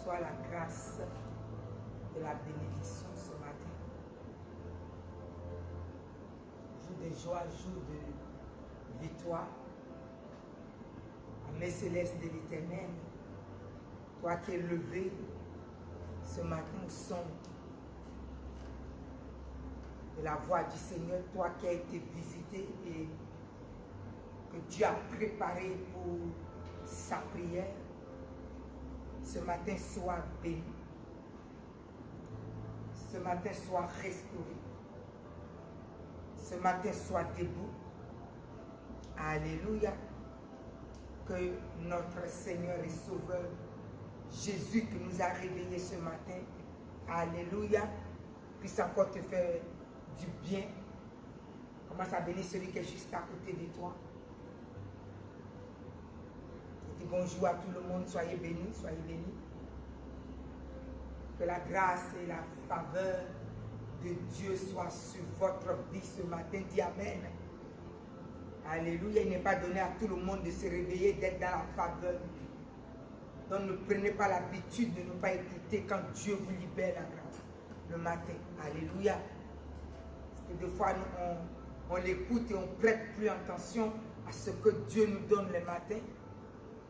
reçois la grâce de la bénédiction ce matin. Jour de joie, jour de victoire. Armée céleste de l'Éternel, toi qui es levé ce matin au son de la voix du Seigneur, toi qui as été visité et que Dieu a préparé pour sa prière, ce matin sois béni. Ce matin sois restauré. Ce matin sois debout. Alléluia. Que notre Seigneur et Sauveur Jésus qui nous a réveillés ce matin, alléluia, puisse encore te faire du bien. Commence à bénir celui qui est juste à côté de toi. Et dis bonjour à tout le monde, soyez bénis, soyez bénis. Que la grâce et la faveur de Dieu soient sur votre vie ce matin. Dis Amen. Alléluia. Il n'est pas donné à tout le monde de se réveiller, d'être dans la faveur. Donc ne prenez pas l'habitude de ne pas écouter quand Dieu vous libère la grâce le matin. Alléluia. Parce que des fois, on l'écoute et on ne prête plus attention à ce que Dieu nous donne le matin.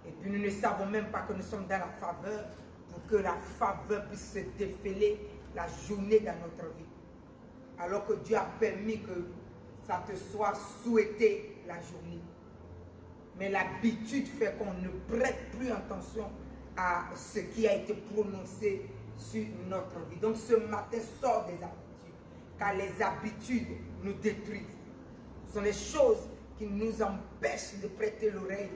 Et puis nous ne savons même pas que nous sommes dans la faveur pour que la faveur puisse se défiler la journée dans notre vie. Alors que Dieu a permis que ça te soit souhaité la journée. Mais l'habitude fait qu'on ne prête plus attention à ce qui a été prononcé sur notre vie. Donc ce matin, sors des habitudes, car les habitudes nous détruisent. Ce sont les choses qui nous empêchent de prêter l'oreille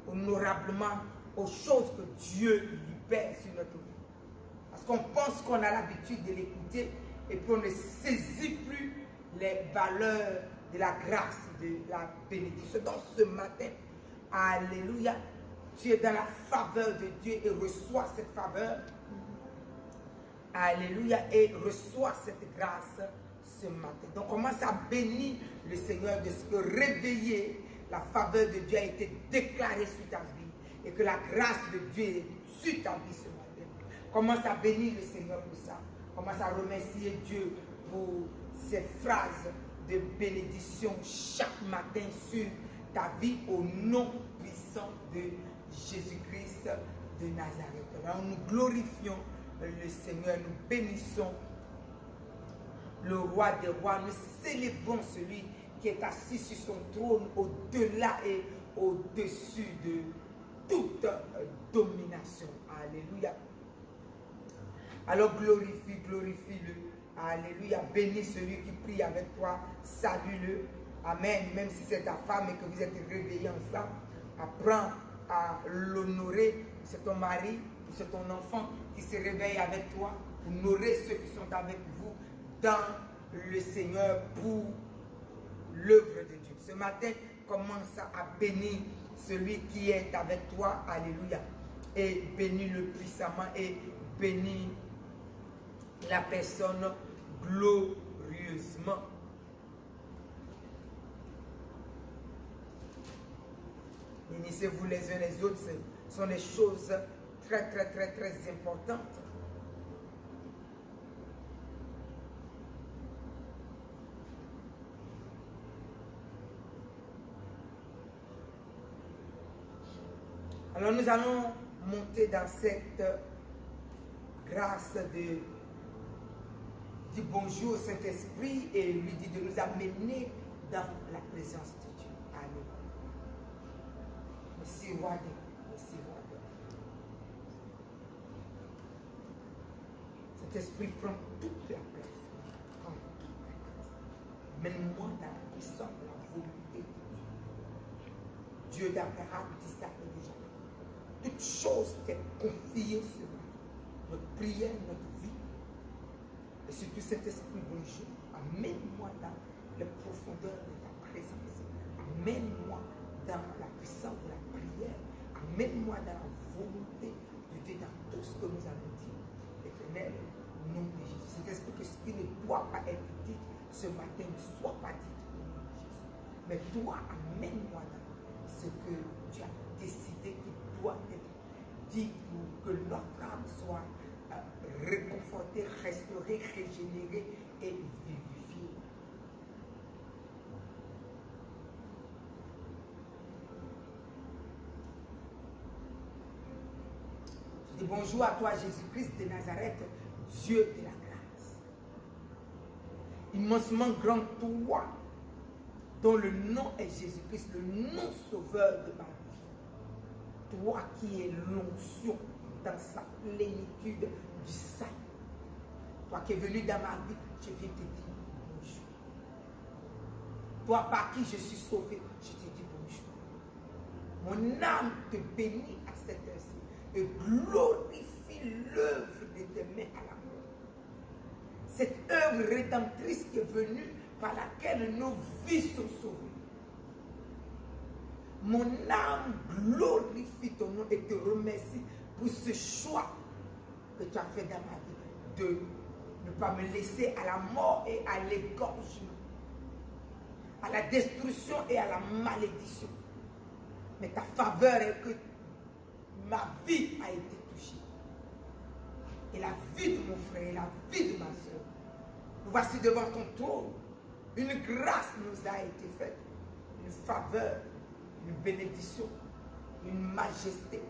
honorablement aux choses que Dieu libère sur notre vie. Parce qu'on pense qu'on a l'habitude de l'écouter et puis on ne saisit plus les valeurs de la grâce, de la bénédiction. Donc ce matin, alléluia, tu es dans la faveur de Dieu et reçois cette faveur. Alléluia, et reçois cette grâce ce matin. Donc commence à bénir le Seigneur de ce que réveiller la faveur de Dieu a été déclarée sur ta vie et que la grâce de Dieu est sur ta vie ce matin. Commence à bénir le Seigneur pour ça. Commence à remercier Dieu pour ces phrases de bénédiction chaque matin sur ta vie au nom puissant de Jésus-Christ de Nazareth. Alors nous glorifions le Seigneur, nous bénissons le roi des rois, nous célébrons celui qui est assis sur son trône au-delà et au-dessus de toute domination. Alléluia. Alors glorifie-le. Alléluia. Bénis celui qui prie avec toi. Salue-le. Amen. Même si c'est ta femme et que vous êtes réveillés ensemble, apprends à l'honorer. C'est ton mari, c'est ton enfant qui se réveille avec toi. Honorez ceux qui sont avec vous dans le Seigneur pour l'œuvre de Dieu. Ce matin, commence à bénir celui qui est avec toi. Alléluia. Et bénis-le puissamment et bénis la personne glorieusement. Bénissez-vous les uns les autres. Ce sont des choses très importantes. Alors nous allons monter dans cette grâce de dire bonjour au Saint-Esprit et lui dire de nous amener dans la présence de Dieu. Amen. Merci roi de Dieu. Merci roi de Dieu. Cet esprit prend toute la place. Prend toute la place. Mène-moi dans la puissance de la volonté de Dieu. Dieu d'Abraham dit ça déjà. Toute chose t'est confiée sur nous. Notre prière, notre vie. Et surtout cet esprit bonjour. Amène-moi dans les profondeurs de ta présence. Amène-moi dans la puissance de la prière. Amène-moi dans la volonté de Dieu, dans tout ce que nous avons dit. Éternel, nom de Jésus. Cet esprit que ce qui ne doit pas être dit ce matin ne soit pas dit au nom de Jésus. Mais toi, amène-moi dans ce que tu as décidé qui doit être dit pour que notre âme soit réconfortée, restaurée, régénérée et vivifiée. Je dis bonjour à toi, Jésus-Christ de Nazareth, Dieu de la grâce. Immensement grand toi, dont le nom est Jésus-Christ, le nom sauveur de ma vie. Toi qui es l'onction dans sa plénitude du salut. Toi qui es venu dans ma vie, je viens te dire bonjour. Toi par qui je suis sauvé, je te dis bonjour. Mon âme te bénit à cette heure-ci et glorifie l'œuvre de tes mains à la mort. Cette œuvre rédemptrice qui est venue par laquelle nos vies sont sauvées. Mon âme glorifie ton nom et te remercie pour ce choix que tu as fait dans ma vie de ne pas me laisser à la mort et à l'égorgement, à la destruction et à la malédiction. Mais ta faveur est que ma vie a été touchée. Et la vie de mon frère, et la vie de ma soeur. Nous voici devant ton trône. Une grâce nous a été faite. Une faveur, une bénédiction, une majesté.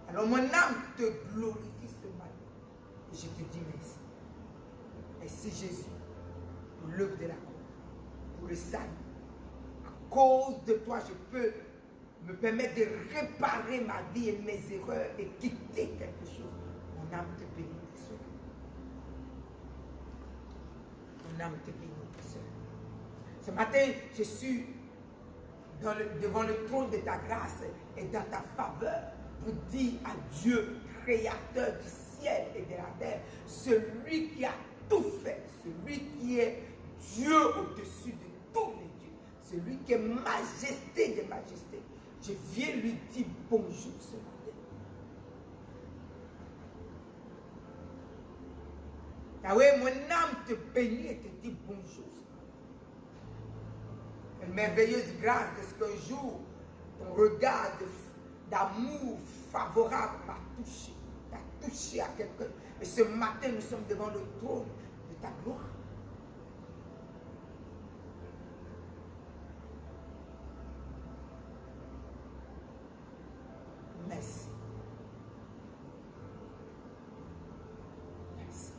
Alors mon âme te glorifie ce matin. Et je te dis merci. Merci Jésus pour l'œuvre de la croix, pour le salut. À cause de toi, je peux me permettre de réparer ma vie et mes erreurs et quitter quelque chose. Mon âme te bénit, Seigneur. Mon âme te bénit, Seigneur. Ce matin, je suis devant le trône de ta grâce et dans ta faveur pour dire à Dieu, créateur du ciel et de la terre, celui qui a tout fait, celui qui est Dieu au-dessus de tous les dieux, celui qui est majesté de majesté. Je viens lui dire bonjour ce matin. Yahweh, mon âme te bénit et te dit bonjour. Une merveilleuse grâce de ce qu'un jour, ton regard d'amour favorable m'a touché. T'a touché à quelqu'un. Et ce matin, nous sommes devant le trône de ta gloire. Merci. Merci.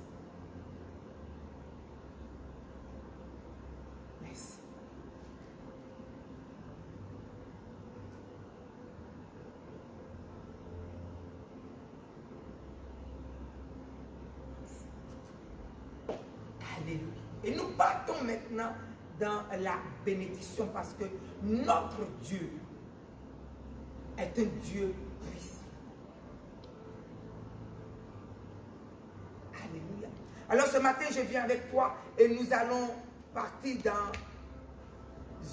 Merci. Alléluia. Et nous partons maintenant dans la bénédiction parce que notre Dieu est un Dieu puissant. Alléluia. Alors ce matin, je viens avec toi et nous allons partir dans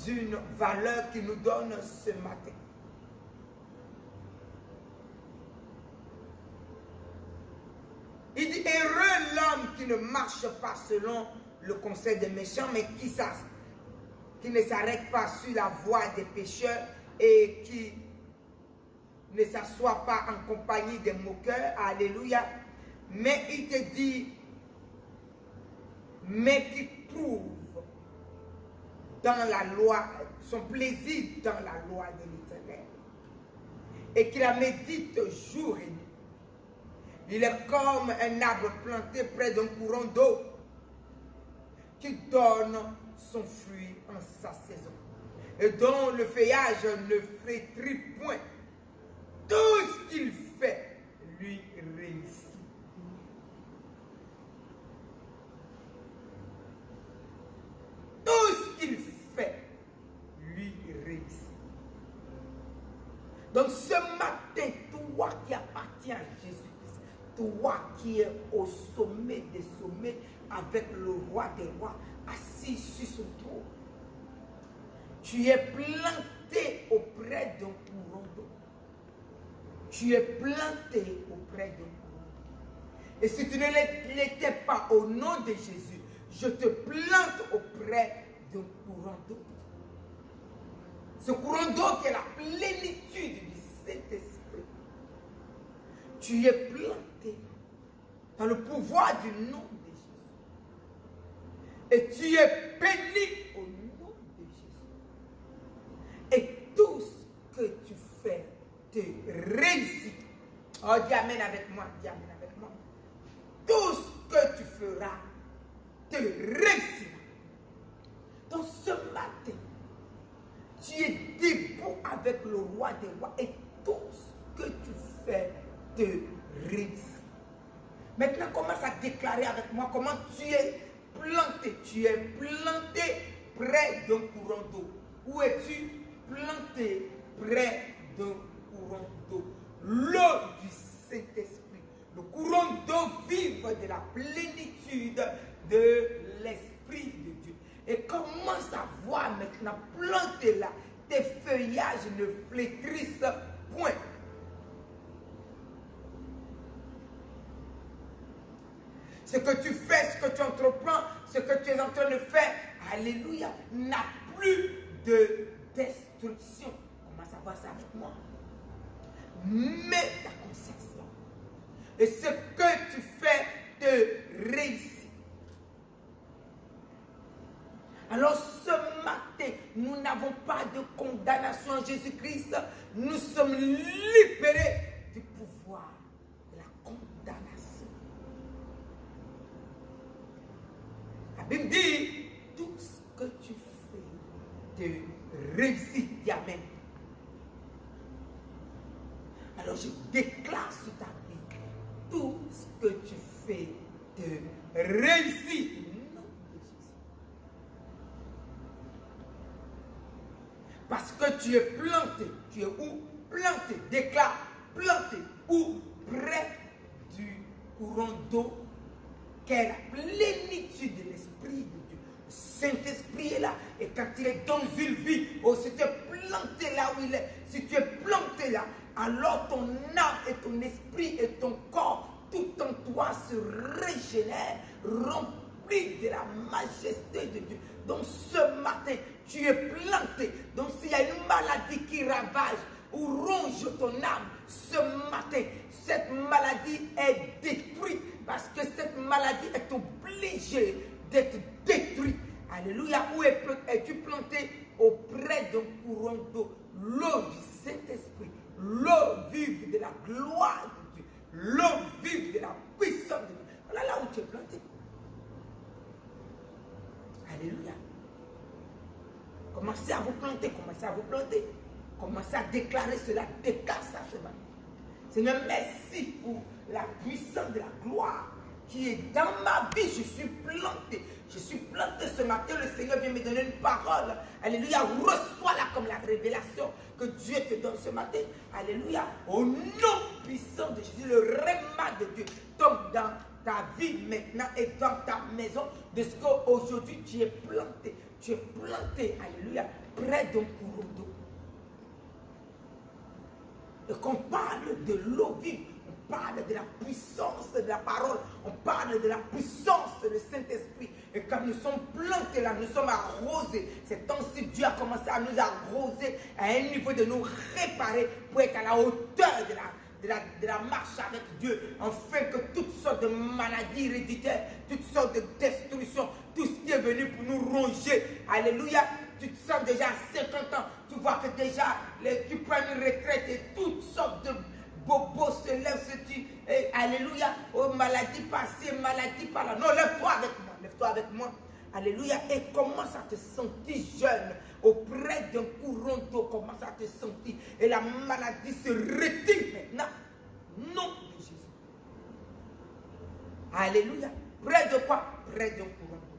une valeur qui nous donne ce matin. Il dit, heureux l'homme qui ne marche pas selon le conseil des méchants, mais qui ne s'arrête pas sur la voie des pécheurs et qui ne s'assoit pas en compagnie des moqueurs. Alléluia. Mais il te dit, mais qui trouve dans la loi, son plaisir dans la loi de l'Éternel et qui la médite jour et nuit. Il est comme un arbre planté près d'un courant d'eau qui donne son fruit en sa saison et dont le feuillage ne flétrit point. Tout ce qu'il fait lui réussit. Tout ce qu'il fait lui réussit. Donc ce matin, toi qui appartiens à Jésus-Christ, toi qui es au sommet des sommets avec le roi des rois assis sur son trône, tu es planté auprès d'un courant d'eau. Tu es planté auprès d'un courant d'eau. Et si tu ne l'étais pas au nom de Jésus, je te plante auprès d'un courant d'eau. Ce courant d'eau qui est la plénitude du Saint-Esprit. tu es planté dans le pouvoir du nom de Jésus. Et tu es béni au nom de Jésus. Et tout ce que tu fais te réussit. Oh, dis amen avec moi, dis amen avec moi. Tout ce que tu feras te réussira. Donc ce matin, tu es debout avec le roi des rois et tout ce que tu fais te réussit. Maintenant, commence à déclarer avec moi comment tu es planté. Tu es planté près d'un courant d'eau. Où es-tu planté près d'un courant d'eau? L'eau du Saint-Esprit. Le courant d'eau vive de la plénitude de l'Esprit de Dieu. Et commence à voir maintenant, planté là, tes feuillages ne flétrissent point. Ce que tu fais, ce que tu entreprends, ce que tu es en train de faire, alléluia, n'a plus de destruction. Commence à voir ça avec moi. Mets ta conscience là. Et ce que tu fais te réussit. Alors ce matin, nous n'avons pas de condamnation en Jésus-Christ. Nous sommes libérés du pouvoir de la condamnation. La Bible dit, tout ce que tu fais te réussit. Dis amen. Alors je déclare sur ta vie, tout ce que tu fais te réussit. Parce que tu es planté. Tu es où? Planté. Déclare, planté. Où? Près du courant d'eau, qu'est la plénitude de l'Esprit de Dieu. Le Saint-Esprit est là. Et quand il est dans une vie, oh, si tu es planté là où il est, si tu es planté là, alors ton âme et ton esprit et ton corps, tout en toi se régénère, rempli de la majesté de Dieu. Donc ce matin, tu es planté. Donc s'il y a une maladie qui ravage ou ronge ton âme, ce matin, cette maladie est détruite. Parce que cette maladie est obligée d'être détruite. Alléluia. Où es-tu planté? Auprès d'un courant d'eau. L'eau du Saint-Esprit. L'eau vive de la gloire de Dieu. L'eau vive de la puissance de Dieu. Voilà là où tu es planté. Alléluia. Commencez à vous planter, commencez à vous planter. Commencez à déclarer cela, déclare ça ce matin. Seigneur, merci pour la puissance de la gloire qui est dans ma vie. Je suis planté. Je suis planté ce matin. Le Seigneur vient me donner une parole. Alléluia. Reçois-la comme la révélation que Dieu te donne ce matin. Alléluia. Au nom puissant de Jésus, le réma de Dieu tombe dans ta vie maintenant et dans ta maison. De ce qu'aujourd'hui tu es planté. Tu es planté. Alléluia. Près d'un courant d'eau. Et qu'on parle de l'eau vive. On parle de la puissance de la parole. On parle de la puissance du Saint-Esprit. Et quand nous sommes plantés là, nous sommes arrosés. C'est temps-ci Dieu a commencé à nous arroser à un niveau de nous réparer pour être à la hauteur de la marche avec Dieu. Afin que toutes sortes de maladies héréditaires, toutes sortes de destructions, tout ce qui est venu pour nous ronger. Alléluia. Tu te sens déjà à 50 ans. Tu vois que déjà tu prends une retraite et toutes sortes de bobos se lèvent, alléluia, oh, maladie passée, maladie par là. Non, lève-toi avec moi, lève-toi avec moi. Alléluia, et commence à te sentir jeune. Auprès d'un courant d'eau, commence à te sentir. Et la maladie se retire maintenant. Non de Jésus. Alléluia. Près de quoi? Près d'un courant d'eau.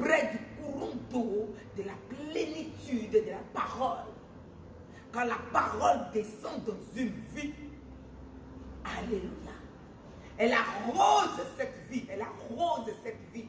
Près du courant d'eau, de la plénitude de la parole. Quand la parole descend dans une vie, alléluia, elle arrose cette vie, elle arrose cette vie.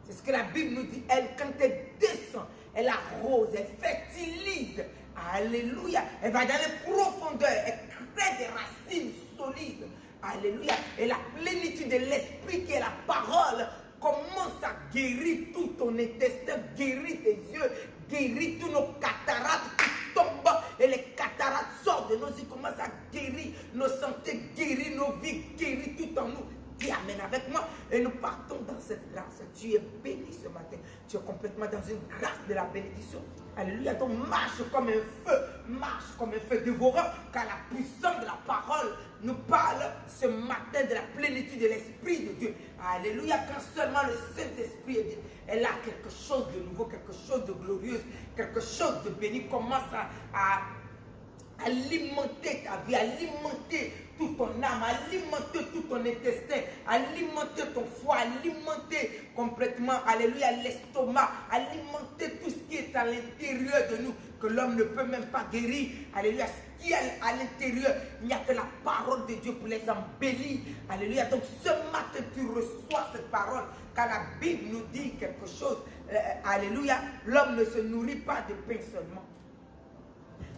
C'est ce que la Bible nous dit. Elle, quand elle descend, elle arrose, elle fertilise. Alléluia. Elle va dans les profondeurs, elle crée des racines solides. Alléluia. Et la plénitude de l'esprit qui est la parole commence à guérir tout ton intestin, guérir tes yeux, guérir tous nos cataractes qui tombent et les cataractes sortent de nos yeux, commencent à guérir nos santé guéries, nos vies guéries, tout en nous. Dis amen avec moi et nous partons dans cette grâce. Tu es béni ce matin. Tu es complètement dans une grâce de la bénédiction. Alléluia. Donc marche comme un feu dévorant, car la puissance de la parole nous parle ce matin de la plénitude de l'Esprit de Dieu. Alléluia. Quand seulement le Saint-Esprit est là, quelque chose de nouveau, quelque chose de glorieux, quelque chose de béni commence à alimenter ta vie, alimenter toute ton âme, alimenter tout ton intestin, alimenter ton foie, alimenter complètement, alléluia, l'estomac, alimenter tout ce qui est à l'intérieur de nous, que l'homme ne peut même pas guérir, alléluia, ce qui est à l'intérieur, il n'y a que la parole de Dieu pour les embellir, alléluia. Donc ce matin, tu reçois cette parole, car la Bible nous dit quelque chose, alléluia, l'homme ne se nourrit pas de pain seulement,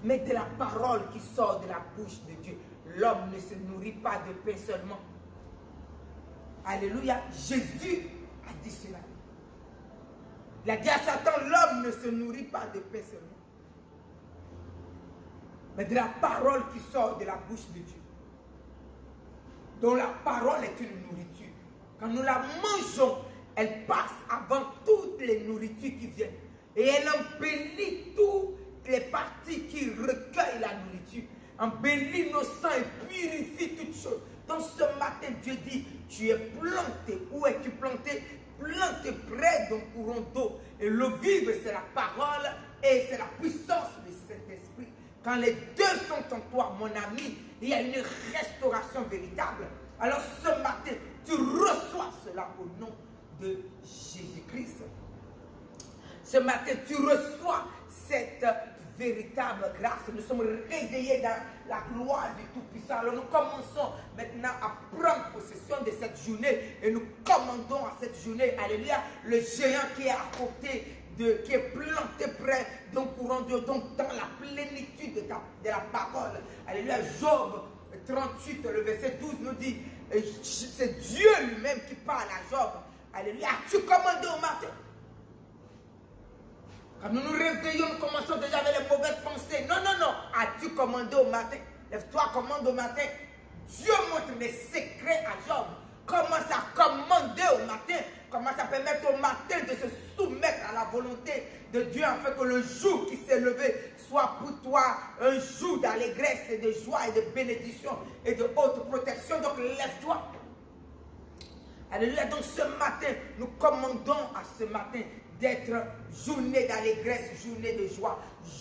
mais de la parole qui sort de la bouche de Dieu. L'homme ne se nourrit pas de pain seulement. Alléluia. Jésus a dit cela. Il a dit à Satan, l'homme ne se nourrit pas de pain seulement, mais de la parole qui sort de la bouche de Dieu. Donc la parole est une nourriture. Quand nous la mangeons, elle passe avant toutes les nourritures qui viennent. Et elle embellit toutes les parties qui recueillent la nourriture. Embellit nos sangs et purifie toutes choses. Donc ce matin, Dieu dit, tu es planté. Où es-tu planté? Planté près d'un courant d'eau. Et l'eau vive, c'est la parole et c'est la puissance du Saint-Esprit. Quand les deux sont en toi, mon ami, il y a une restauration véritable. Alors ce matin, tu reçois cela au nom de Jésus-Christ. Ce matin, tu reçois cette véritable grâce. Nous sommes réveillés dans la gloire du Tout-Puissant. Alors nous commençons maintenant à prendre possession de cette journée et nous commandons à cette journée, alléluia, le géant qui est à côté qui est planté près d'un courant d'eau, donc dans la plénitude de la parole. Alléluia. Job 38, le verset 12 nous dit, c'est Dieu lui-même qui parle à Job. Alléluia. As-tu commandé au matin? Quand nous nous réveillons, nous commençons déjà avec les mauvaises pensées. Non, non, non. As-tu commandé au matin? Lève-toi, commande au matin. Dieu montre les secrets à Job. Commence à commander au matin. Commence à permettre au matin de se soumettre à la volonté de Dieu afin que le jour qui s'est levé soit pour toi un jour d'allégresse et de joie et de bénédiction et de haute protection. Donc lève-toi. Alléluia. Donc ce matin, nous commandons à ce matin d'être journée d'allégresse, journée de joie,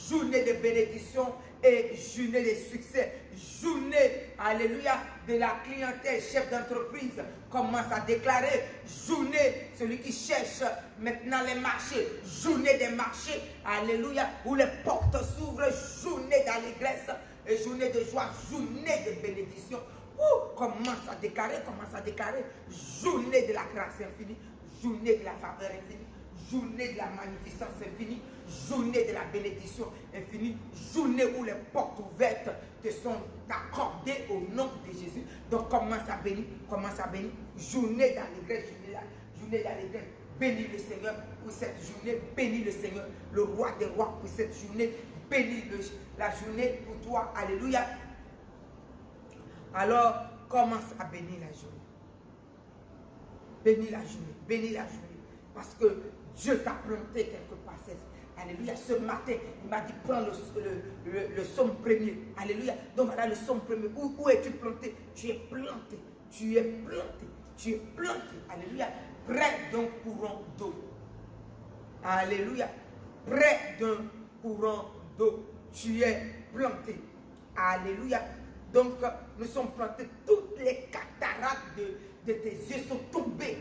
journée de bénédiction et journée de succès, journée, alléluia, de la clientèle, chef d'entreprise commence à déclarer, journée, celui qui cherche maintenant les marchés, journée des marchés, alléluia, où les portes s'ouvrent, journée d'allégresse et journée de joie, journée de bénédiction. Commence à déclarer, journée de la grâce infinie, journée de la faveur infinie, journée de la magnificence infinie, journée de la bénédiction infinie, journée où les portes ouvertes te sont accordées au nom de Jésus. Donc commence à bénir, journée d'allégresse, journée d'allégresse. Bénis le Seigneur pour cette journée, bénis le Seigneur, le roi des rois pour cette journée, bénis la journée pour toi, alléluia. Alors commence à bénir la journée. Bénis la journée, bénis la journée. Parce que Dieu t'a planté quelque part. Alléluia. Ce matin, il m'a dit, prends le somme premier. Alléluia. Donc voilà le somme premier. Où es-tu planté? Tu es planté. Tu es planté. Tu es planté. Alléluia. Près d'un courant d'eau. Alléluia. Près d'un courant d'eau. Tu es planté. Alléluia. Donc, nous sommes plantés. Toutes les cataractes de tes yeux sont tombées.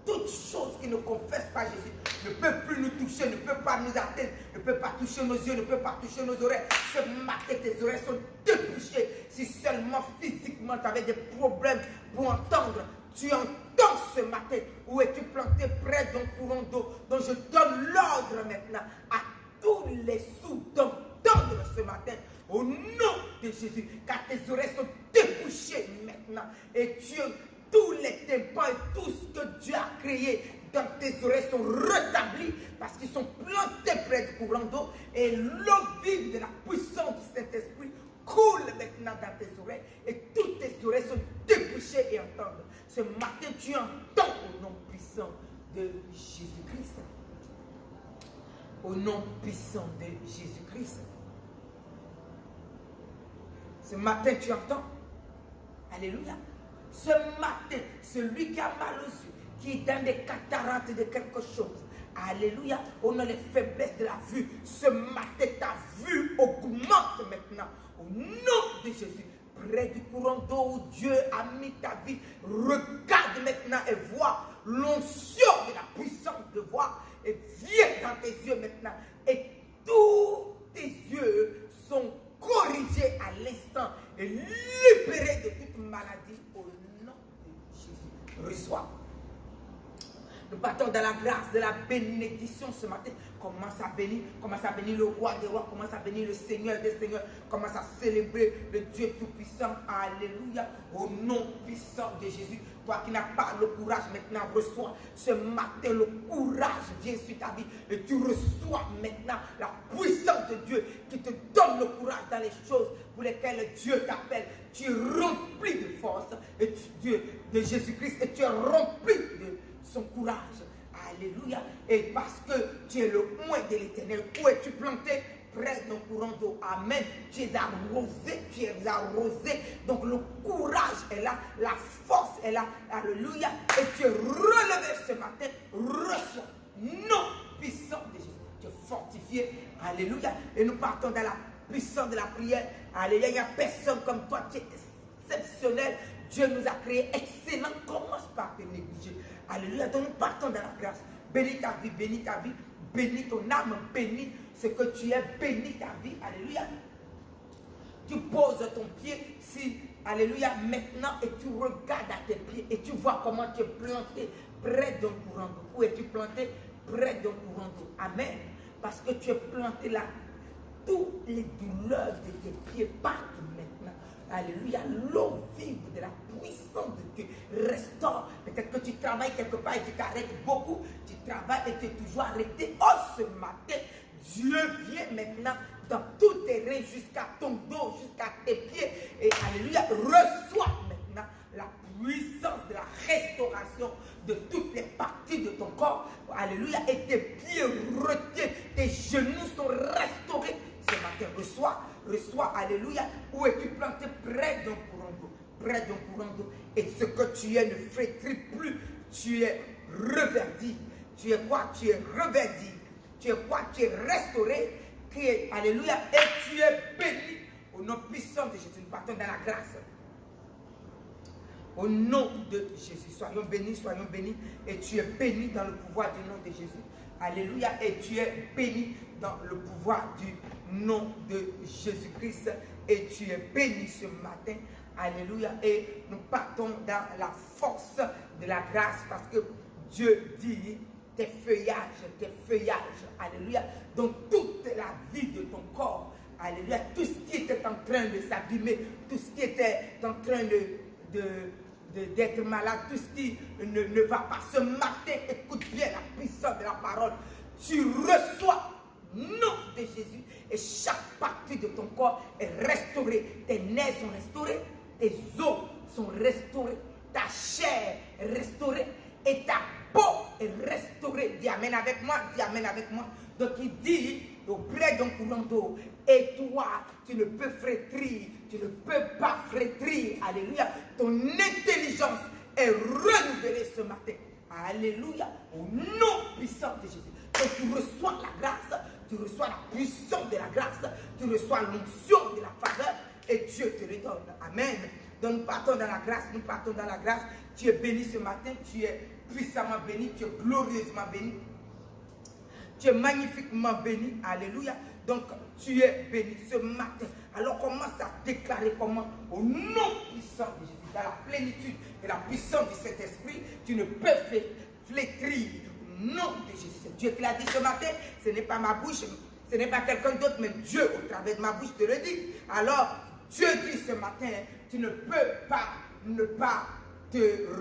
Toutes choses qui ne confessent pas Jésus ne peuvent plus nous toucher, ne peuvent pas nous atteindre, ne peuvent pas toucher nos yeux, ne peuvent pas toucher nos oreilles. Ce matin, tes oreilles sont débouchées. Si seulement physiquement tu avais des problèmes pour entendre, tu entends ce matin. Où es-tu planté près d'un courant d'eau? Donc je donne l'ordre maintenant à tous les sourds d'entendre ce matin. Au nom de Jésus, car tes oreilles sont débouchées maintenant. Et Dieu, tous les tympans et tout ce que Dieu a créé dans tes oreilles sont rétablis parce qu'ils sont plantés près du courant d'eau et l'eau vive de la puissance du Saint-Esprit coule maintenant dans tes oreilles et oreilles sont débouchées et entendent. Ce matin, tu entends au nom puissant de Jésus-Christ. Au nom puissant de Jésus-Christ. Ce matin, tu entends. Alléluia. Ce matin, celui qui a mal aux yeux, qui est dans des cataractes de quelque chose. Alléluia. On a les faiblesses de la vue. Ce matin, ta vue augmente maintenant. Au nom de Jésus. Près du courant d'eau où Dieu a mis ta vie. Regarde maintenant et vois l'onction de la puissance de voir. Et viens dans tes yeux maintenant. Et tous tes yeux sont corrigés à l'instant. Et libérés de toute maladie. Au nom de Jésus. Reçois. Nous partons dans la grâce de la bénédiction ce matin. Commence à bénir le roi des rois, commence à bénir le Seigneur des seigneurs, commence à célébrer le Dieu tout-puissant. Alléluia. Au nom puissant de Jésus. Toi qui n'as pas le courage maintenant, reçois ce matin le courage vient sur ta vie. Et tu reçois maintenant la puissance de Dieu qui te donne le courage dans les choses pour lesquelles Dieu t'appelle. Tu es rempli de force et Dieu de Jésus-Christ et tu es rempli de son courage. Alléluia. Et parce que tu es le oint de l'Éternel, où es-tu planté? Près d'un courant d'eau. Amen. Tu es arrosé. Donc le courage est là, la force est là. Alléluia. Et tu es relevé ce matin. Reçois. Non puissant de Jésus. Tu es fortifié. Alléluia. Et nous partons dans la puissance de la prière. Alléluia. Il n'y a personne comme toi. Tu es exceptionnel. Dieu nous a créés excellents. Commence par te négliger. Alléluia. Donc nous partons dans la grâce. Bénis ta vie, bénis ton âme, bénis ce que tu es, bénis ta vie. Alléluia. Tu poses ton pied, si, alléluia, maintenant, et tu regardes à tes pieds et tu vois comment tu es planté près d'un courant d'eau. Où es-tu planté? Près d'un courant d'eau. Amen. Parce que tu es planté là. Toutes les douleurs de tes pieds partent maintenant. Alléluia, l'eau vive de la puissance de Dieu restaure. Peut-être que tu travailles quelque part et tu t'arrêtes beaucoup. Tu travailles et tu es toujours arrêté. Oh, ce matin, Dieu vient maintenant dans tous tes reins jusqu'à ton dos, jusqu'à tes pieds. Et alléluia, reçois maintenant la puissance de la restauration de toutes les parties de ton corps. Alléluia, et tes pieds retiennent, tes genoux sont restaurés. Ce matin, reçois, alléluia, où es-tu planté? Près d'un courant d'eau, près d'un courant d'eau. Et ce que tu es ne flétrit plus, tu es reverdi. Tu es quoi? Tu es reverdi. Tu es quoi? Tu es restauré. Alléluia, et tu es béni. Au nom puissant de Jésus, nous partons dans la grâce. Au nom de Jésus, soyons bénis, et tu es béni dans le pouvoir du nom de Jésus. Alléluia, et tu es béni dans le pouvoir du nom de Jésus-Christ, et tu es béni ce matin. Alléluia, et nous partons dans la force de la grâce, parce que Dieu dit tes feuillages, alléluia, dans toute la vie de ton corps, alléluia, tout ce qui était en train de s'abîmer, tout ce qui était en train d'être malade, tout ce qui ne va pas ce matin, écoute bien la puissance de la parole, tu reçois nom de Jésus et chaque partie de ton corps est restaurée, tes nerfs sont restaurés, tes os sont restaurés, ta chair est restaurée et ta peau est restaurée. Dis amen avec moi, dis amen avec moi. Donc il dit auprès d'un courant d'eau, et toi tu ne peux flétrir, tu ne peux pas flétrir. Alléluia, ton intelligence est renouvelée ce matin. Alléluia, au nom puissant de Jésus. Donc tu reçois la grâce, tu reçois la puissance de la grâce, tu reçois l'onction de la faveur et Dieu te le donne. Amen. Donc nous partons dans la grâce, nous partons dans la grâce. Tu es béni ce matin, tu es puissamment béni, tu es glorieusement béni. Tu es magnifiquement béni. Alléluia. Donc tu es béni ce matin. Alors commence à déclarer comment au nom puissant de Jésus, dans la plénitude de la puissance du Saint-Esprit, tu ne peux flétrir. Nom de Jésus. C'est Dieu qui l'a dit ce matin. Ce n'est pas ma bouche, ce n'est pas quelqu'un d'autre, mais Dieu au travers de ma bouche te le dit. Alors, Dieu dit ce matin, tu ne peux pas ne pas te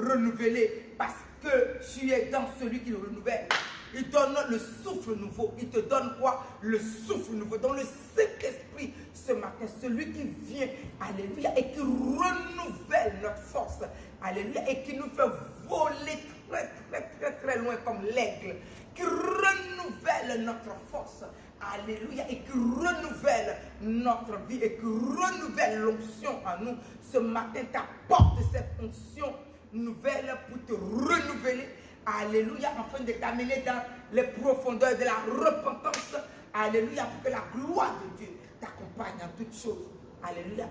renouveler parce que tu es dans celui qui le renouvelle. Il donne le souffle nouveau. Il te donne quoi? Le souffle nouveau. Donc le Saint-Esprit ce matin, celui qui vient, alléluia, et qui renouvelle notre force, alléluia, et qui nous fait voler très, très, très, très loin comme l'aigle, qui renouvelle notre force, alléluia, et qui renouvelle notre vie, et qui renouvelle l'onction en nous. Ce matin, t'apporte cette onction nouvelle pour te renouveler, alléluia, afin de t'amener dans les profondeurs de la repentance, alléluia, pour que la gloire de Dieu t'accompagne en toutes choses, alléluia.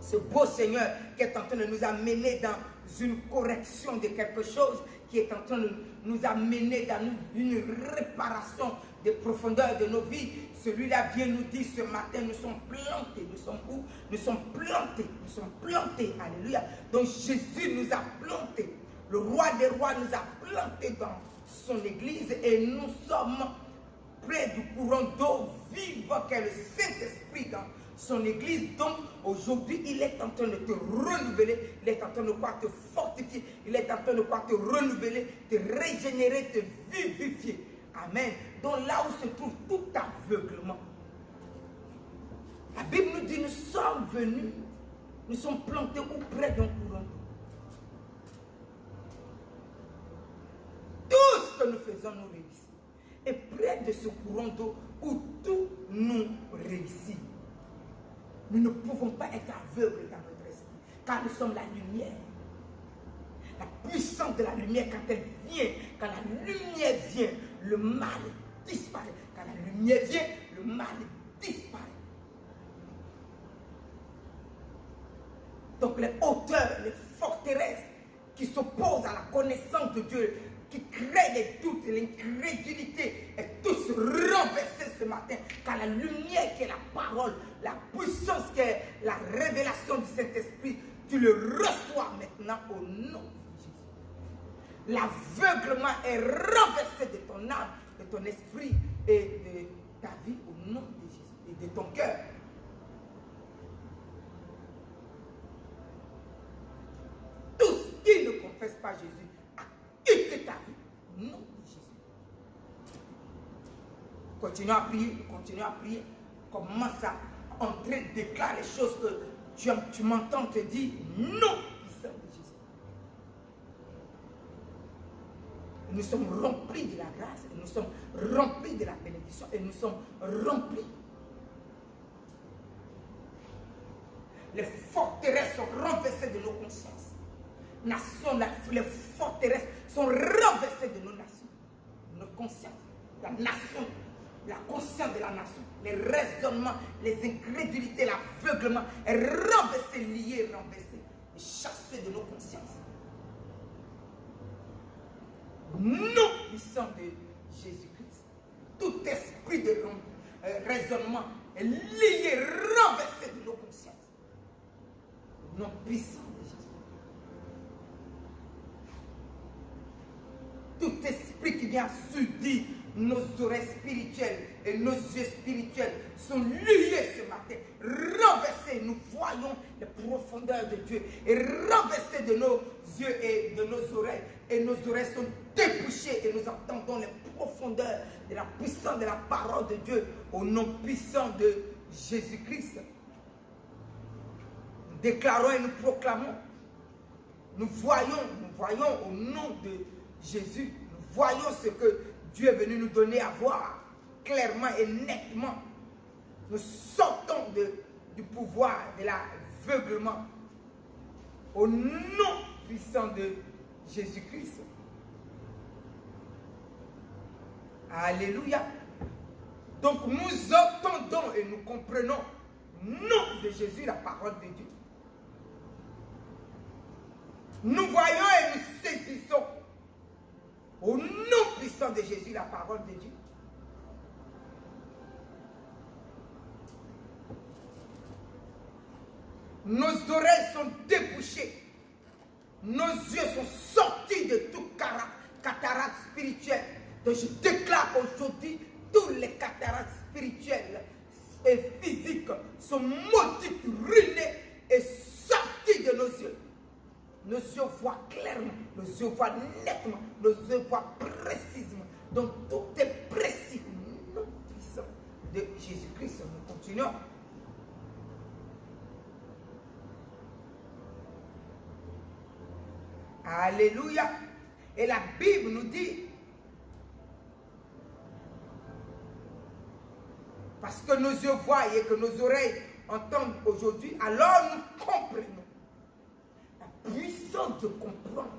Ce beau Seigneur qui est en train de nous amener dans une correction de quelque chose, qui est en train de nous amener dans une réparation des profondeurs de nos vies. Celui-là vient nous dire ce matin, nous sommes plantés. Nous sommes où? Nous sommes plantés, alléluia. Donc Jésus nous a plantés. Le roi des rois nous a plantés dans son église et nous sommes près du courant d'eau vive qu'est le Saint-Esprit dans son église. Donc aujourd'hui il est en train de te renouveler, il est en train de quoi te fortifier, il est en train de quoi te renouveler, te régénérer, te vivifier. Amen. Donc là où se trouve tout aveuglement, la Bible nous dit, nous sommes venus, nous sommes plantés auprès d'un courant d'eau. Tout ce que nous faisons nous réussit. Et près de ce courant d'eau où tout nous réussit, nous ne pouvons pas être aveugles dans notre esprit, car nous sommes la lumière. La puissance de la lumière, quand elle vient, quand la lumière vient, le mal disparaît. Quand la lumière vient, le mal disparaît. Donc les hauteurs, les forteresses qui s'opposent à la connaissance de Dieu, qui créent les doutes et l'incrédulité, est tous renversés ce matin. Car la lumière qui est la parole, la puissance qui est la révélation du Saint-Esprit, tu le reçois maintenant au nom de Jésus. L'aveuglement est renversé de ton âme, de ton esprit et de ta vie au nom de Jésus et de ton cœur. Tous qui ne confessent pas Jésus a quitté ta vie au nom de Jésus. Continue à prier, commence à entrer, déclare les choses que tu m'entends te dire, non, puissant de Jésus. Nous sommes remplis de la grâce, et nous sommes remplis de la bénédiction, et nous sommes remplis. Les forteresses sont renversées de nos consciences. Nations, les forteresses sont renversées de nos nations, de nos consciences. La nation, la conscience de la nation, les raisonnements, les incrédulités, l'aveuglement est renversé, lié, renversé, et chassé de nos consciences. Nom puissant de Jésus-Christ, tout esprit de raisonnement est lié, renversé de nos consciences. Nom puissant de Jésus. Tout esprit qui vient surdir nos oreilles spirituelles et nos yeux spirituels sont liés ce matin, renversés. Nous voyons les profondeurs de Dieu et renversés de nos yeux et de nos oreilles. Et nos oreilles sont débouchées et nous entendons les profondeurs de la puissance de la parole de Dieu au nom puissant de Jésus-Christ. Nous déclarons et nous proclamons. Nous voyons au nom de Jésus, nous voyons ce que Dieu est venu nous donner à voir clairement et nettement. Nous sortons du pouvoir de l'aveuglement au nom puissant de Jésus-Christ. Alléluia. Donc nous entendons et nous comprenons au nom de Jésus la parole de Dieu. Nous voyons et nous saisissons au nom puissant de Jésus la parole de Dieu. Nos oreilles sont débouchées. Nos yeux sont sortis de toute cataracte spirituelle. Donc je déclare qu'aujourd'hui, tous les cataractes spirituelles et physiques sont maudits, ruinés et sortis de nos yeux. Nos yeux voient clairement, nos yeux voient nettement, nos yeux voient précisément. Donc tout est précis. Nom puissant de Jésus-Christ. Nous continuons. Alléluia. Et la Bible nous dit, parce que nos yeux voient et que nos oreilles entendent aujourd'hui, alors nous comprenons. La puissance de comprendre,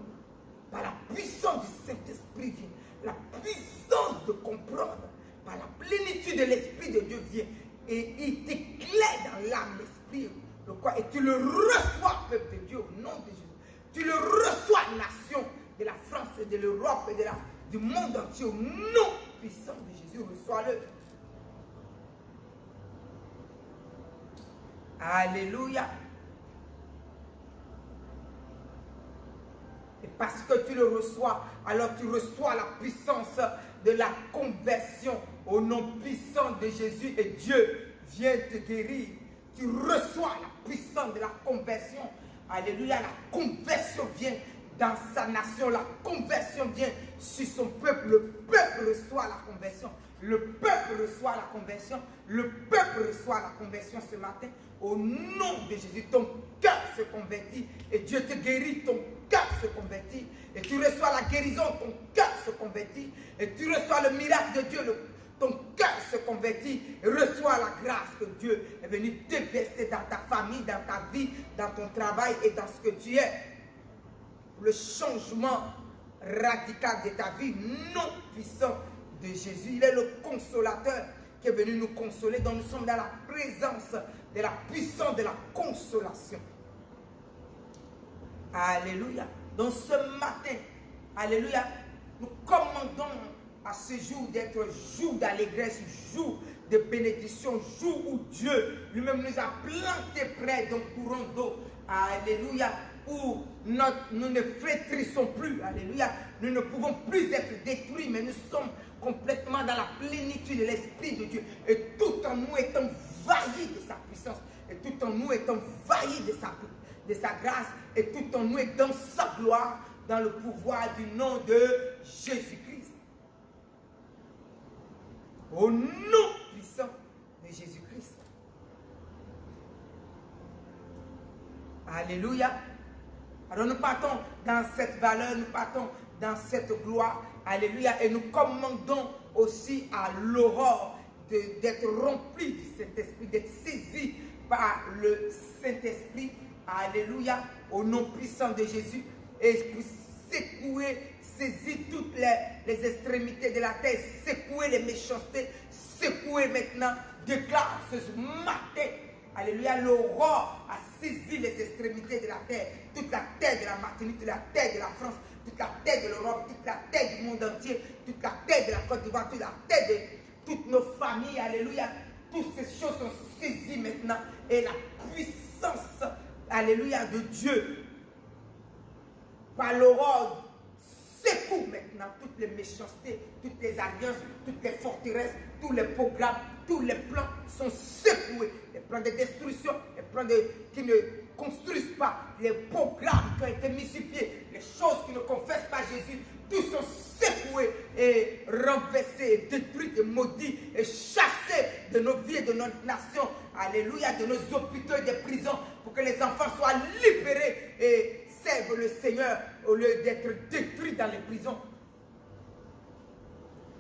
par la puissance du Saint-Esprit vient. La puissance de comprendre, par la plénitude de l'Esprit de Dieu vient. Et il t'éclaire dans l'âme, l'Esprit, le corps. Et tu le reçois, peuple de Dieu, au nom de Jésus. Tu le reçois, nation de la France et de l'Europe et du monde entier, au nom puissant de Jésus. Reçois-le. Alléluia. Et parce que tu le reçois, alors tu reçois la puissance de la conversion au nom puissant de Jésus et Dieu vient te guérir. Tu reçois la puissance de la conversion. Alléluia, la conversion vient dans sa nation, la conversion vient sur son peuple. Le peuple reçoit la conversion. Le peuple reçoit la conversion. Le peuple reçoit la conversion ce matin. Au nom de Jésus, ton cœur se convertit et Dieu te guérit, ton cœur se convertit et tu reçois la guérison, ton cœur se convertit et tu reçois le miracle de Dieu, ton cœur se convertit et reçois la grâce que Dieu est venu déverser dans ta famille, dans ta vie, dans ton travail et dans ce que tu es. Le changement radical de ta vie, non puissant de Jésus. Il est le consolateur qui est venu nous consoler, donc nous sommes dans la présence de la puissance de la consolation. Alléluia. Donc ce matin, alléluia, nous commandons à ce jour d'être jour d'allégresse, jour de bénédiction, jour où Dieu lui-même nous a plantés près d'un courant d'eau. Alléluia. Où nous ne flétrissons plus. Alléluia. Nous ne pouvons plus être détruits, mais nous sommes complètement dans la plénitude de l'Esprit de Dieu. Et tout en nous est envahi de sa puissance. Et tout en nous est envahi de sa grâce. Et tout en nous est dans sa gloire, dans le pouvoir du nom de Jésus-Christ. Au nom puissant de Jésus-Christ. Alléluia. Alors nous partons dans cette valeur, nous partons dans cette gloire. Alléluia. Et nous commandons aussi à l'aurore d'être rempli du Saint-Esprit, d'être saisi par le Saint-Esprit. Alléluia. Au nom puissant de Jésus. Et pour secouer, saisir toutes les extrémités de la terre, secouer les méchancetés, secouer maintenant, déclare ce matin. Alléluia, l'aurore a saisi les extrémités de la terre, toute la terre de la Martinique, toute la terre de la France, toute la terre de l'Europe, toute la terre du monde entier, toute la terre de la Côte d'Ivoire, toute la terre de toutes nos familles. Alléluia, toutes ces choses sont saisies maintenant et la puissance, alléluia, de Dieu par l'aurore secoue maintenant toutes les méchancetés, toutes les alliances, toutes les forteresses, tous les programmes, tous les plans sont secoués. Les plans de destruction, les plans qui ne construisent pas, les programmes qui ont été mis sur pied, les choses qui ne confessent pas Jésus, tous sont secoués et renversés, et détruits, et maudits, et chassés de nos vies et de notre nation. Alléluia, de nos hôpitaux et des prisons, pour que les enfants soient libérés et servent le Seigneur au lieu d'être détruits dans les prisons.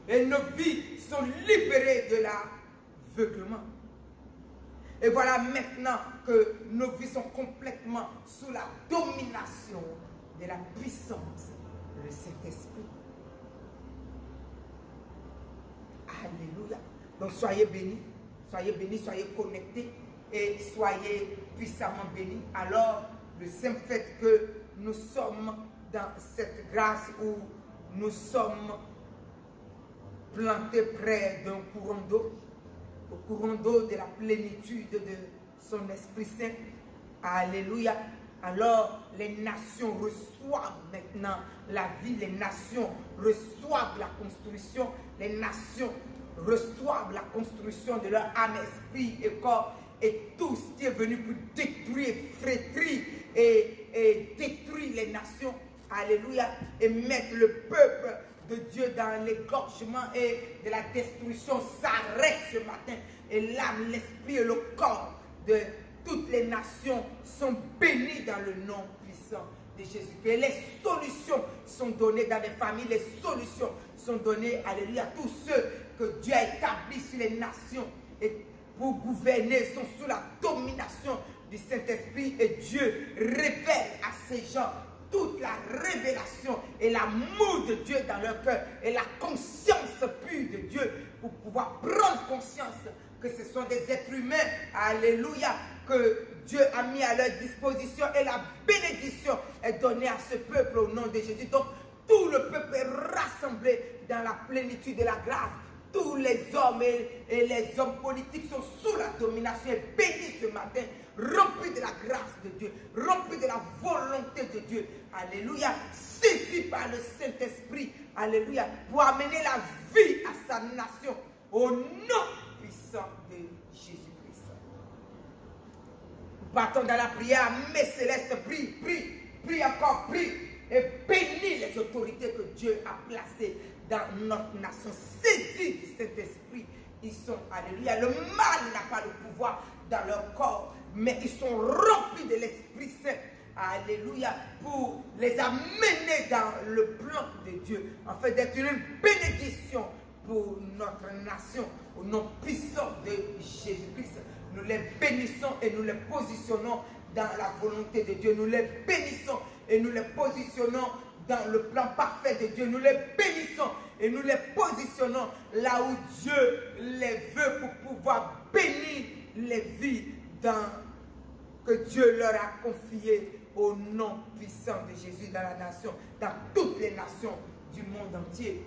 Et nos vies sont libérées de l'aveuglement. Et voilà maintenant que nos vies sont complètement sous la domination de la puissance de Saint-Esprit. Alléluia. Donc soyez bénis, soyez connectés et soyez puissamment bénis. Alors, le simple fait que nous sommes dans cette grâce où nous sommes plantés près d'un courant d'eau, au courant d'eau de la plénitude de son Esprit Saint. Alléluia. Alors les nations reçoivent maintenant la vie, les nations reçoivent la construction, les nations reçoivent la construction de leur âme, esprit et corps, et tout ce qui est venu pour détruire, flétrir et détruire les nations. Alléluia. Et mettre le peuple de Dieu dans l'égorgement et de la destruction s'arrête ce matin. Et l'âme, l'esprit et le corps de toutes les nations sont bénis dans le nom puissant de Jésus-Christ. Les solutions sont données dans les familles, les solutions sont données, alléluia, tous ceux que Dieu a établis sur les nations et pour gouverner sont sous la domination du Saint-Esprit et Dieu révèle à ces gens toute la révélation et l'amour de Dieu dans leur cœur et la conscience pure de Dieu pour pouvoir prendre conscience que ce sont des êtres humains, alléluia, que Dieu a mis à leur disposition et la bénédiction est donnée à ce peuple au nom de Jésus. Donc, tout le peuple est rassemblé dans la plénitude de la grâce. Tous les hommes et les hommes politiques sont sous la domination et bénis ce matin, remplis de la grâce de Dieu, remplis de la volonté de Dieu. Alléluia, saisis par le Saint-Esprit, alléluia, pour amener la vie à sa nation au nom puissant de Jésus-Christ. Nous partons dans la prière, mes célestes, prie encore, prie et bénis les autorités que Dieu a placées dans notre nation. Saisis du Saint-Esprit, ils sont, alléluia, le mal n'a pas le pouvoir dans leur corps, mais ils sont remplis de l'Esprit Saint, alléluia, pour les amener dans le plan de Dieu, afin d'être une bénédiction pour notre nation, au nom puissant de Jésus-Christ. Nous les bénissons et nous les positionnons dans la volonté de Dieu. Nous les bénissons et nous les positionnons dans le plan parfait de Dieu. Nous les bénissons et nous les positionnons là où Dieu les veut pour pouvoir bénir les vies que Dieu leur a confiées au nom puissant de Jésus dans la nation, dans toutes les nations du monde entier.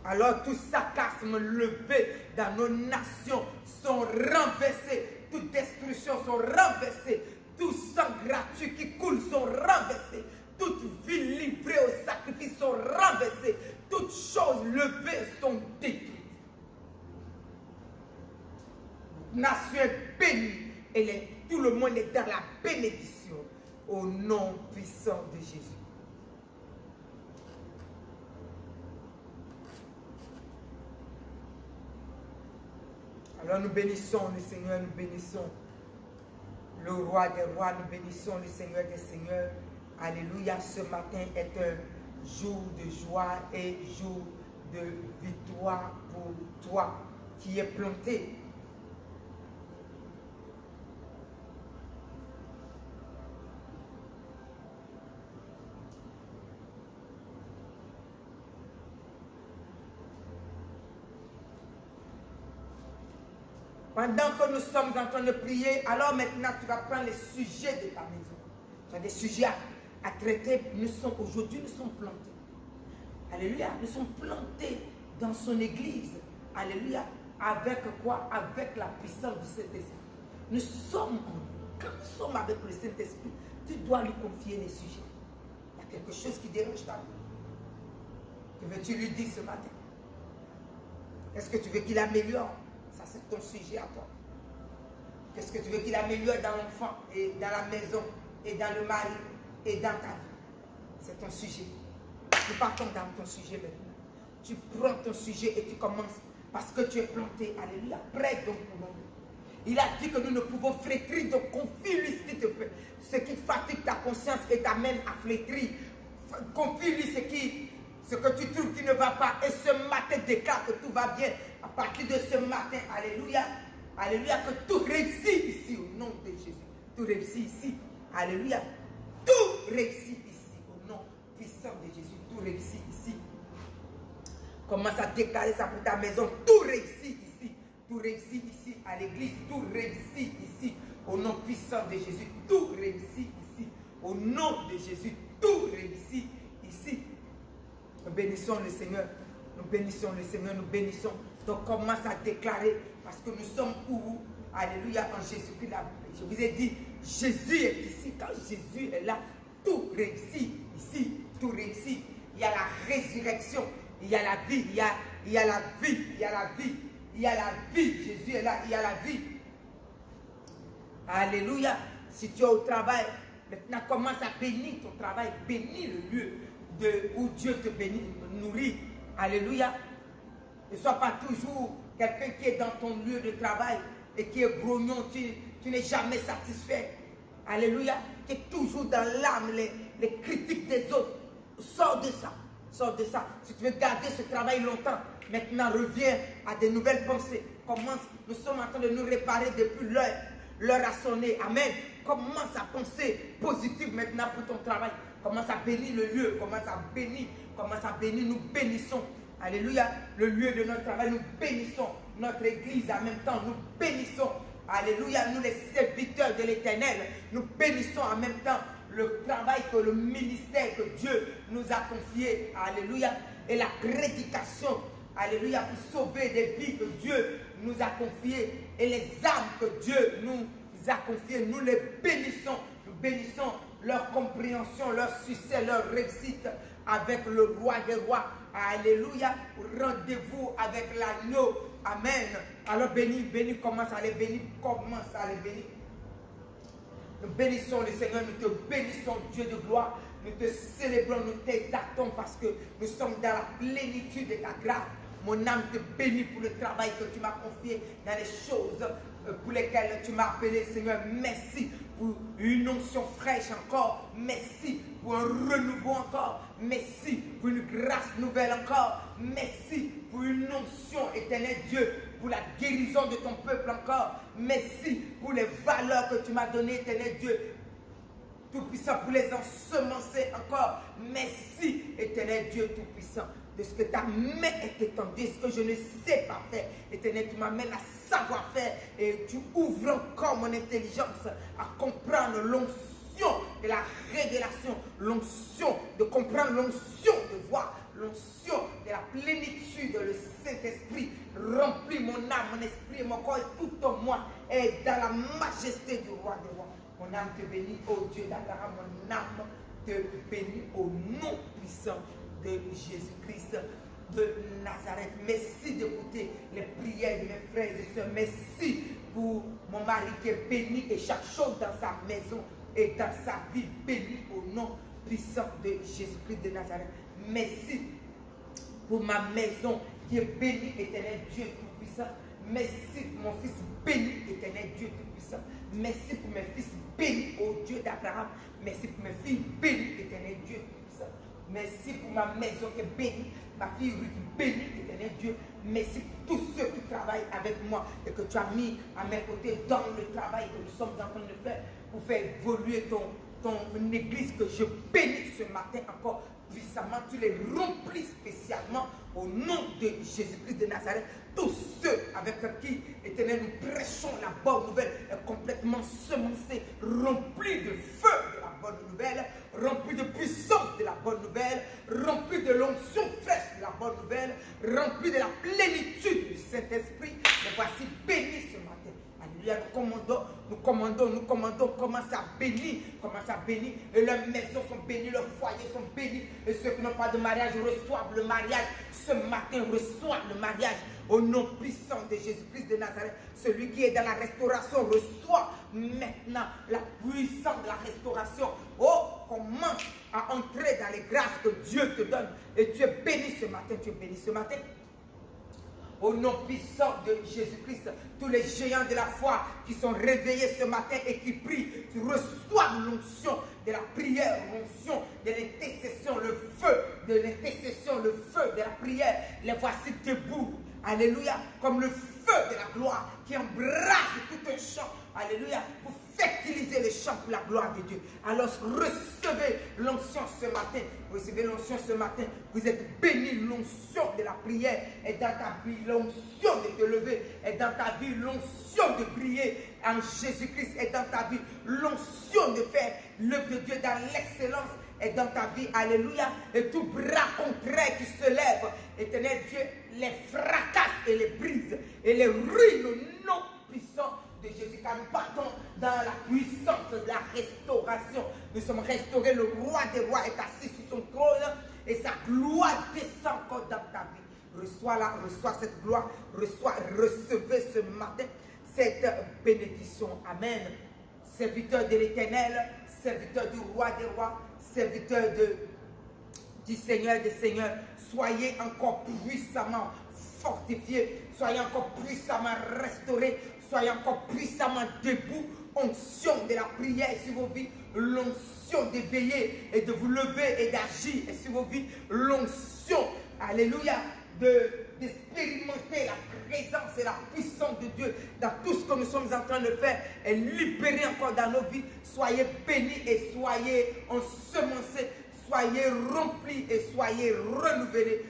Alors tout sarcasme levé dans nos nations sont renversés, toute destruction sont renversées, tout sang gratuit qui coule sont renversés, toute vie livrée au sacrifice sont renversées, toutes choses levées sont détruites. Nation est bénie et tout le monde est dans la bénédiction au nom puissant de Jésus. Alors nous bénissons le Seigneur, nous bénissons le roi des rois, nous bénissons le Seigneur des seigneurs. Alléluia, ce matin est un jour de joie et jour de victoire pour toi qui es planté. Pendant que nous sommes en train de prier, alors maintenant tu vas prendre les sujets de ta maison. Tu as des sujets à traiter. Aujourd'hui, nous sommes plantés. Alléluia. Nous sommes plantés dans son église. Alléluia. Avec quoi? Avec la puissance du Saint-Esprit. Nous sommes en lui. Quand nous sommes avec le Saint-Esprit, tu dois lui confier les sujets. Il y a quelque chose qui dérange ta vie. Que veux-tu lui dire ce matin? Est-ce que tu veux qu'il améliore? Ça, c'est ton sujet à toi. Qu'est-ce que tu veux qu'il améliore dans l'enfant et dans la maison et dans le mari et dans ta vie? C'est ton sujet. Tu partons dans ton sujet maintenant. Tu prends ton sujet et tu commences parce que tu es planté. Alléluia. Prête donc pour nous. Il a dit que nous ne pouvons flétrir. Donc confie-lui ce qui fatigue ta conscience et t'amène à flétrir. Confie-lui ce que tu trouves qui ne va pas. Et ce matin, déclare que tout va bien. À partir de ce matin, alléluia, alléluia, que tout réussit ici au nom de Jésus. Tout réussit ici, alléluia. Tout réussit ici au nom puissant de Jésus. Tout réussit ici. Commence à déclarer ça pour ta maison. Tout réussit ici. Tout réussit ici à l'église. Tout réussit ici au nom puissant de Jésus. Tout réussit ici au nom de Jésus. Tout réussit ici. Nous bénissons le Seigneur. Nous bénissons le Seigneur. Nous bénissons. Donc commence à déclarer parce que nous sommes où? Alléluia, en Jésus-Christ. Je vous ai dit, Jésus est ici. Quand Jésus est là, tout réussit ici. Tout réussit. Il y a la résurrection. Il y a la vie. Il y a la vie. Il y a la vie. Il y a la vie. Jésus est là. Il y a la vie. Alléluia. Si tu es au travail, maintenant commence à bénir ton travail. Bénis le lieu où Dieu te bénit, nourrit. Alléluia. Ne sois pas toujours quelqu'un qui est dans ton lieu de travail et qui est grognon, tu n'es jamais satisfait. alléluia, qui est toujours dans l'âme, les critiques des autres. Sors de ça. Sors de ça. Si tu veux garder ce travail longtemps, maintenant reviens à des nouvelles pensées. Commence, nous sommes en train de nous réparer depuis l'heure a sonné. Amen. Commence à penser positif maintenant pour ton travail. Commence à bénir le lieu. Commence à bénir. Nous bénissons. Alléluia. Le lieu de notre travail, nous bénissons. Notre église en même temps, nous bénissons. Alléluia. Nous les serviteurs de l'Éternel, nous bénissons en même temps le travail que le ministère que Dieu nous a confié. Alléluia. Et la prédication. Alléluia. Pour sauver des vies que Dieu nous a confiées. Et les âmes que Dieu nous a confiées. Nous les bénissons. Nous bénissons leur compréhension, leur succès, leur réussite avec le roi des rois. Alléluia. Rendez-vous avec l'agneau. Amen. Alors bénis, commence à les bénir. Nous bénissons le Seigneur, nous te bénissons, Dieu de gloire. Nous te célébrons, nous t'exaltons parce que nous sommes dans la plénitude de ta grâce. Mon âme te bénit pour le travail que tu m'as confié, dans les choses pour lesquelles tu m'as appelé, Seigneur. Merci pour une onction fraîche encore. Merci pour un renouveau encore. Merci pour une grâce nouvelle encore. Merci pour une onction, éternel Dieu, pour la guérison de ton peuple encore. Merci pour les valeurs que tu m'as données, éternel Dieu. Tout-Puissant, pour les ensemencer encore. Merci, éternel Dieu Tout-Puissant, de ce que ta main est étendue, ce que je ne sais pas faire. Éternel, tu m'amènes à savoir faire et tu ouvres encore mon intelligence à comprendre l'onction de la révélation, l'onction de comprendre, l'onction de voir, l'onction de la plénitude, le Saint-Esprit. Remplis mon âme, mon esprit et mon corps et tout en moi et dans la majesté du roi des rois. Mon âme te bénit, ô Dieu d'Abraham, mon âme te bénit au nom puissant de Jésus-Christ de Nazareth. Merci d'écouter les prières de mes frères et sœurs. Merci pour mon mari qui est béni et chaque chose dans sa maison et dans sa vie bénie au nom puissant de Jésus-Christ de Nazareth. Merci pour ma maison qui est bénie, éternel Dieu Tout-Puissant. Merci pour mon fils béni, éternel Dieu Tout-Puissant. Merci pour mes fils bénis, ô Dieu d'Abraham. Merci pour mes filles bénies, éternel Dieu Tout-Puissant. Merci pour ma maison qui est bénie, ma fille Ruth bénie, éternel Dieu. Merci pour tous ceux qui travaillent avec moi et que tu as mis à mes côtés dans le travail que nous sommes en train de faire pour faire évoluer ton église que je bénis ce matin encore puissamment. Tu les remplis spécialement au nom de Jésus-Christ de Nazareth. Tous ceux avec qui, éternel, nous prêchons la bonne nouvelle est complètement semoncé, rempli de feu de la bonne nouvelle, rempli de puissance de la bonne nouvelle, rempli de l'onction fraîche de la bonne nouvelle, rempli de la plénitude du Saint-Esprit. Me voici béni ce matin. Alléluia, nous commandons, commence à bénir, et leurs maisons sont bénies, leurs foyers sont bénis, et ceux qui n'ont pas de mariage reçoivent le mariage, ce matin reçoivent le mariage, au nom puissant de Jésus-Christ de Nazareth. Celui qui est dans la restauration reçoit maintenant la puissance de la restauration. Oh, commence à entrer dans les grâces que Dieu te donne, et tu es béni ce matin, Au nom puissant de Jésus-Christ, tous les géants de la foi qui sont réveillés ce matin et qui prient, qui reçoivent l'onction de la prière, l'onction de l'intercession, le feu de l'intercession, le feu de la prière. Les voici debout, alléluia, comme le feu de la gloire qui embrasse tout un champ, alléluia, pour fertiliser les champs pour la gloire de Dieu. Alors recevez l'onction ce matin. Recevez l'onction ce matin. Vous êtes bénis. L'onction de la prière est dans ta vie. L'onction de te lever est dans ta vie. L'onction de prier en Jésus-Christ est dans ta vie. L'onction de faire l'œuvre de Dieu dans l'excellence est dans ta vie. Alléluia. Et tout bras contraire qui se lève, éternel Dieu, les fracasse et les brise et les ruine au nom puissant de Jésus, car nous partons dans la puissance de la restauration. Nous sommes restaurés, le roi des rois est assis sur son trône et sa gloire descend encore dans ta vie. Reçois cette gloire, recevez ce matin cette bénédiction. Amen. Serviteur de l'Éternel, serviteur du roi des rois, serviteur du Seigneur des seigneurs, soyez encore puissamment fortifiés, soyez encore puissamment restaurés, soyez encore puissamment debout onction de la prière sur vos vies, l'onction de veiller et de vous lever et d'agir sur vos vies, l'onction, alléluia, d'expérimenter la présence et la puissance de Dieu dans tout ce que nous sommes en train de faire et libérer encore dans nos vies. Soyez bénis et soyez ensemencés, soyez remplis et soyez renouvelés.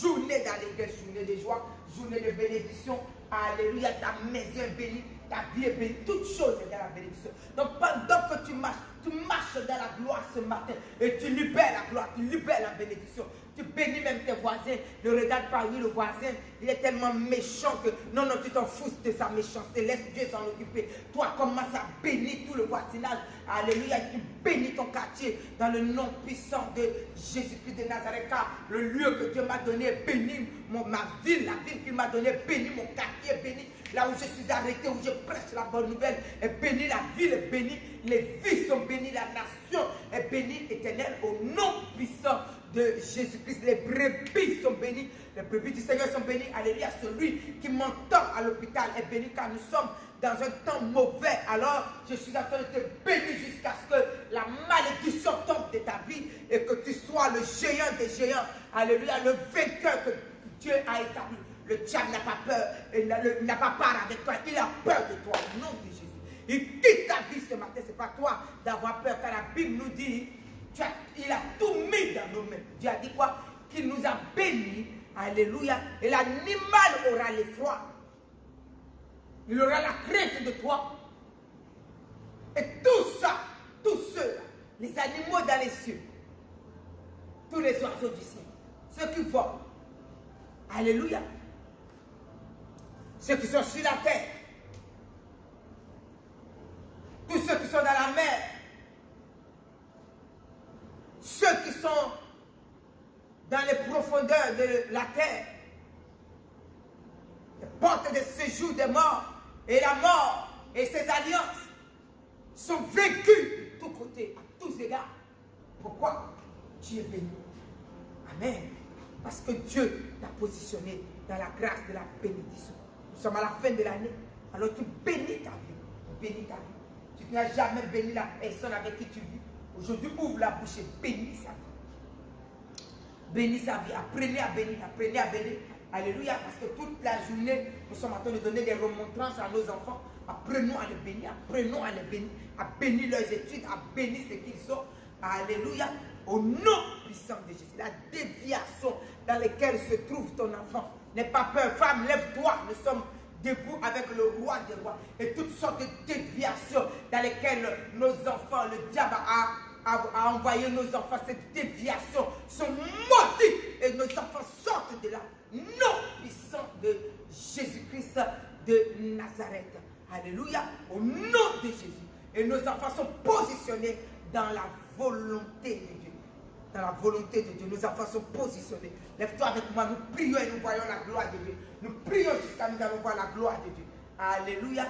Journée d'allégresse, journée de joie, journée de bénédiction. Alléluia, ta maison est bénie, ta vie est bénie, toutes choses est dans la bénédiction. Donc pendant que tu marches dans la gloire ce matin et tu libères la gloire, tu libères la bénédiction. Tu bénis même tes voisins. Ne regarde pas lui, le voisin, il est tellement méchant que non, tu t'en fous de sa méchanceté. Laisse Dieu s'en occuper. Toi, commence à bénir tout le voisinage. Alléluia, tu bénis ton quartier dans le nom puissant de Jésus-Christ de Nazareth. Car le lieu que Dieu m'a donné est béni. Ma ville, la ville qu'il m'a donnée est bénie. Mon quartier est béni. Là où je suis arrêté, où je prêche la bonne nouvelle, est bénie. La ville est bénie. Les vies sont bénies. La nation est bénie, éternelle, au nom puissant de Jésus-Christ. Les brebis sont bénies. Les brebis du Seigneur sont bénies. Alléluia. Celui qui m'entend à l'hôpital est béni, car nous sommes dans un temps mauvais. Alors, je suis en train de te bénir jusqu'à ce que la malédiction tombe de ta vie et que tu sois le géant des géants. Alléluia. Le vainqueur que Dieu a établi. Le diable n'a pas peur. Il n'a pas peur avec toi. Il a peur de toi. Au nom de Jésus. Il quitte ta vie ce matin. Ce n'est pas toi d'avoir peur. Car la Bible nous dit, il a tout mis dans nos mains. Dieu a dit quoi? Qu'il nous a bénis. Alléluia. Et l'animal aura l'effroi. Il aura la crainte de toi. Et tout ça, tous ceux-là, les animaux dans les cieux, tous les oiseaux du ciel, ceux qui volent, alléluia, ceux qui sont sur la terre, tous ceux qui sont dans la mer, ceux qui sont dans les profondeurs de la terre, les portes de séjour des morts, et la mort et ses alliances sont vaincus de tous côtés, à tous égards. Pourquoi? Tu es béni. Amen. Parce que Dieu t'a positionné dans la grâce de la bénédiction. Nous sommes à la fin de l'année. Alors tu bénis ta vie. Tu bénis ta vie. Tu n'as jamais béni la personne avec qui tu vis. Aujourd'hui, ouvre la bouche et bénis sa vie. Bénis sa vie. Apprenez à bénir. Apprenez à bénir. Alléluia, parce que toute la journée, nous sommes en train de donner des remontrances à nos enfants. Apprenons à les bénir, apprenons à les bénir, à bénir leurs études, à bénir ce qu'ils sont. Alléluia, au nom puissant de Jésus. La déviation dans laquelle se trouve ton enfant. N'aie pas peur, femme, lève-toi. Nous sommes debout avec le roi des rois. Et toutes sortes de déviations dans lesquelles nos enfants, le diable a envoyé nos enfants, ces déviations sont maudites. Et nos enfants sortent de là. Nom puissant de Jésus-Christ de Nazareth. Alléluia. Au nom de Jésus. Et nos enfants sont positionnés dans la volonté de Dieu. Dans la volonté de Dieu. Nos enfants sont positionnés. Lève-toi avec moi. Nous prions et nous voyons la gloire de Dieu. Nous prions jusqu'à nous allons voir la gloire de Dieu. Alléluia.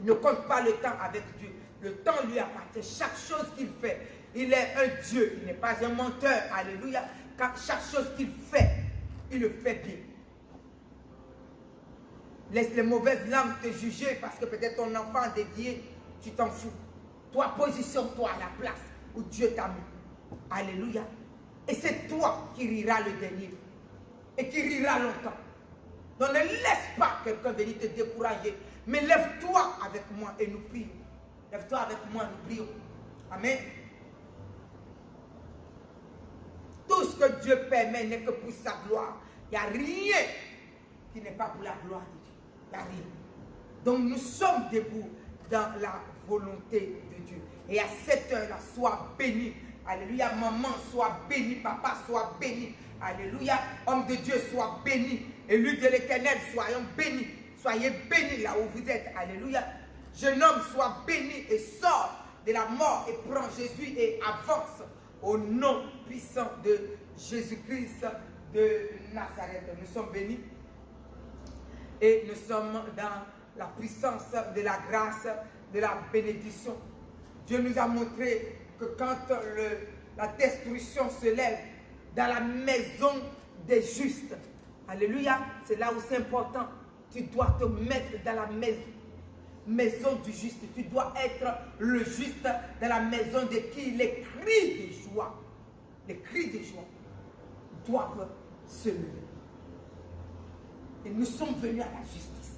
Ne compte pas le temps avec Dieu. Le temps lui appartient. Chaque chose qu'il fait, il est un Dieu. Il n'est pas un menteur. Alléluia. Car chaque chose qu'il fait, il le fait bien. Laisse les mauvaises langues te juger parce que peut-être ton enfant a dévié, tu t'en fous. Toi, positionne-toi à la place où Dieu t'a mis. Alléluia. Et c'est toi qui riras le dernier. Et qui riras longtemps. Donc ne laisse pas quelqu'un venir te décourager. Mais lève-toi avec moi et nous prions. Lève-toi avec moi et nous prions. Amen. Tout ce que Dieu permet n'est que pour sa gloire. Il n'y a rien qui n'est pas pour la gloire de Dieu. Il n'y a rien. Donc nous sommes debout dans la volonté de Dieu. Et à cette heure-là, sois béni. Alléluia. Maman, sois béni. Papa, sois béni. Alléluia. Homme de Dieu, sois béni. Élu de l'Éternel, soyons bénis. Soyez bénis là où vous êtes. Alléluia. Jeune homme, sois béni et sors de la mort et prends Jésus et avance au nom puissant de Jésus-Christ de Nazareth. Nous sommes bénis et nous sommes dans la puissance de la grâce, de la bénédiction. Dieu nous a montré que quand la destruction se lève dans la maison des justes, alléluia, c'est là où c'est important. Tu dois te mettre dans la maison. maison du juste. Tu dois être le juste dans la maison de qui les cris de joie, doivent se lever. Et nous sommes venus à la justice.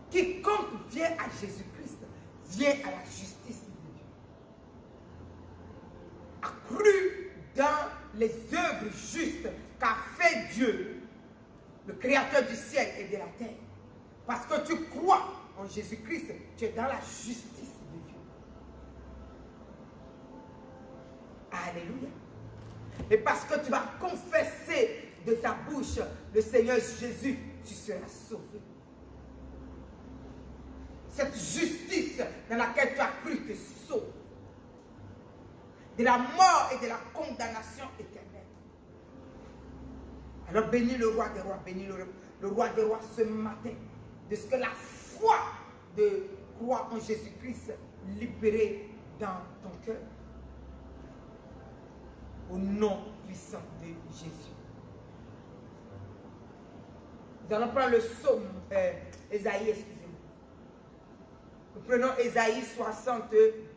Quiconque vient à Jésus-Christ vient à la justice de Dieu. A cru dans les œuvres justes qu'a fait Dieu, le Créateur du ciel et de la terre. Parce que tu crois en Jésus-Christ, tu es dans la justice de Dieu. Alléluia. Et parce que tu vas confesser de ta bouche le Seigneur Jésus, tu seras sauvé. Cette justice dans laquelle tu as cru te sauve de la mort et de la condamnation éternelle. Alors bénis le roi des rois, bénis le roi des rois ce matin, de ce que la foi de croire en Jésus-Christ libérée dans ton cœur. Au nom puissant de Jésus. Nous allons prendre le psaume, Ésaïe, excusez-moi. Nous prenons Ésaïe 62.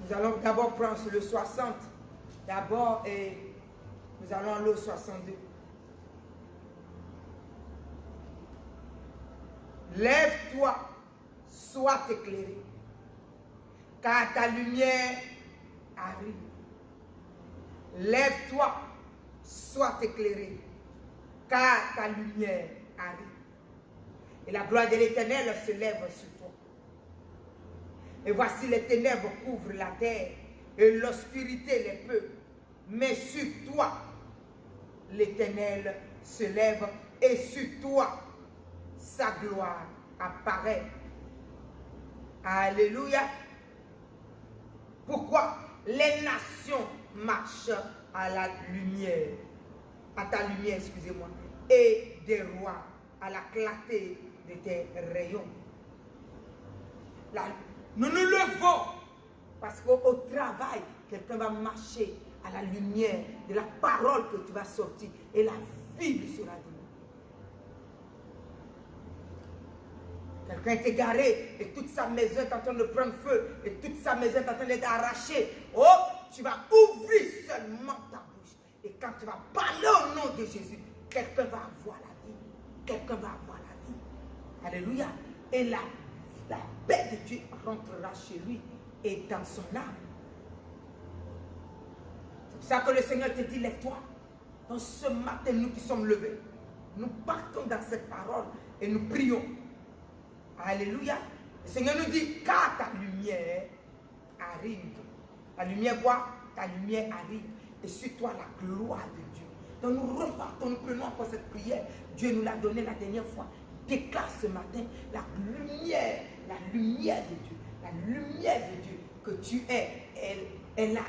Nous allons d'abord prendre le 60. D'abord, et nous allons le 62. Lève-toi, sois éclairé, car ta lumière arrive. Lève-toi, sois éclairé, car ta lumière arrive. Et la gloire de l'Éternel se lève sur toi. Et voici les ténèbres couvrent la terre, et l'obscurité les peuples. Mais sur toi, l'Éternel se lève, et sur toi, sa gloire apparaît. Alléluia. Pourquoi? Les nations marchent à la lumière, à ta lumière, excusez-moi, et des rois à la clarté de tes rayons. Nous nous levons parce qu'au travail, quelqu'un va marcher à la lumière de la parole que tu vas sortir et la vie lui sera donnée. Quelqu'un est égaré et toute sa maison est en train de prendre feu et toute sa maison est en train d'être arrachée. Oh, tu vas ouvrir seulement ta bouche. Et quand tu vas parler au nom de Jésus, quelqu'un va avoir la vie. Quelqu'un va avoir la vie. Alléluia. Et la paix de Dieu rentrera chez lui et dans son âme. C'est pour ça que le Seigneur te dit, lève-toi. Donc ce matin, nous qui sommes levés, nous partons dans cette parole et nous prions. Alléluia. Le Seigneur nous dit, car ta lumière arrive. Ta lumière quoi? Ta lumière arrive. Et sur toi la gloire de Dieu. Donc nous repartons, nous prenons encore cette prière. Dieu nous l'a donné la dernière fois. Déclare ce matin la lumière de Dieu. La lumière de Dieu que tu es. Elle est la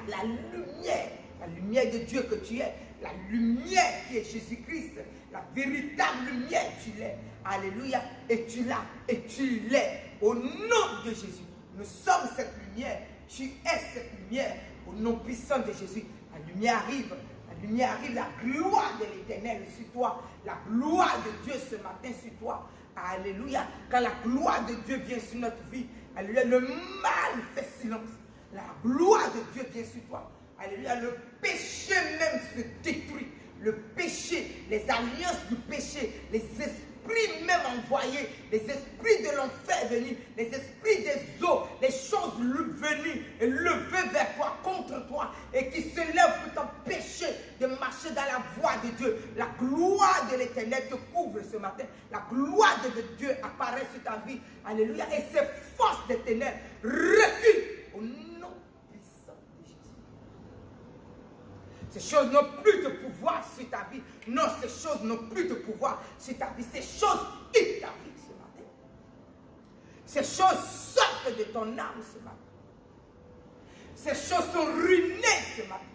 lumière de Dieu que tu es. La lumière qui est Jésus-Christ. La véritable lumière, tu l'es. Alléluia. Et tu l'as. Et tu l'es. Au nom de Jésus. Nous sommes cette lumière. Tu es cette lumière. Au nom puissant de Jésus. La lumière arrive. La lumière arrive. La gloire de l'Éternel sur toi. La gloire de Dieu ce matin sur toi. Alléluia. Quand la gloire de Dieu vient sur notre vie. Alléluia. Le mal fait silence. La gloire de Dieu vient sur toi. Alléluia. Le péché même se détruit. Le péché, les alliances du péché, les esprits même envoyés, les esprits de l'enfer venus, les esprits des eaux, les choses venues et levées vers toi, contre toi, et qui se lèvent pour t'empêcher de marcher dans la voie de Dieu. La gloire de l'Éternel te couvre ce matin. La gloire de Dieu apparaît sur ta vie. Alléluia. Et ces forces des ténèbres reculent au nom puissant de Jésus. Ces choses n'ont plus de pouvoir sur ta vie. Non, ces choses n'ont plus de pouvoir sur ta vie. Ces choses quittent ta vie ce matin. Ces choses sortent de ton âme ce matin. Ces choses sont ruinées ce matin.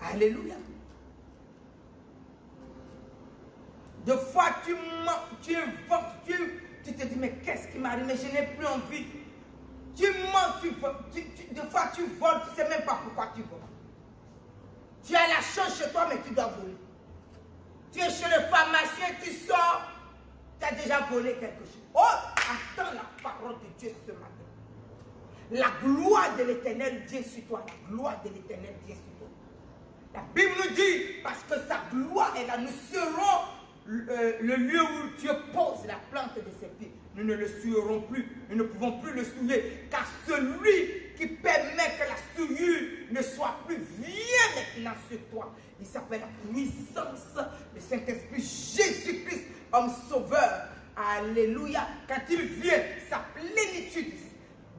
Alléluia. Deux fois, tu mens, tu inventes, tu te dis, mais qu'est-ce qui m'arrive? Mais je n'ai plus envie. Tu mens, deux fois, tu voles, tu ne sais même pas pourquoi tu voles. Tu as la chance chez toi, mais tu dois voler. Tu es chez le pharmacien, tu sors, tu as déjà volé quelque chose. Oh, attends la parole de Dieu ce matin. La gloire de l'Éternel vient sur toi. La gloire de l'Éternel vient sur toi. La Bible nous dit, parce que sa gloire est là, nous serons le lieu où Dieu pose la plante de ses pieds. Nous ne le souillerons plus. Nous ne pouvons plus le souiller. Car celui qui permet que la souillure ne soit plus vient maintenant sur toi. Il s'appelle la puissance, le Saint-Esprit Jésus-Christ, homme sauveur. Alléluia. Quand il vient, sa plénitude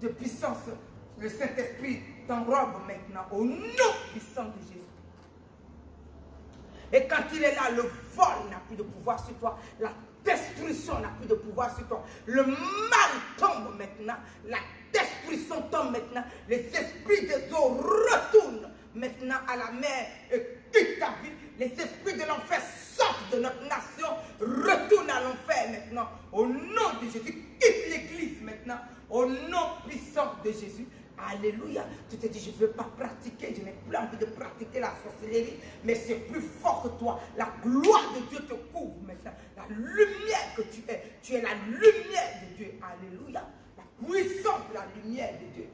de puissance, le Saint-Esprit t'enrobe maintenant au nom puissant de Jésus. Et quand il est là, le vol n'a plus de pouvoir sur toi. La destruction n'a plus de pouvoir sur toi. Le mal tombe maintenant. La destruction tombe maintenant. Les esprits des eaux retournent maintenant à la mer et quittent ta vie. Les esprits de l'enfer sortent de notre nation, retournent à l'enfer maintenant. Au nom de Jésus, quitte l'église maintenant. Au nom puissant de Jésus. Alléluia. Tu te dis, je ne veux pas pratiquer, je n'ai plus envie de pratiquer la sorcellerie, mais c'est plus fort que toi. La gloire de Dieu te couvre maintenant. La lumière que tu es la lumière de Dieu. Alléluia. La puissance de la lumière de Dieu.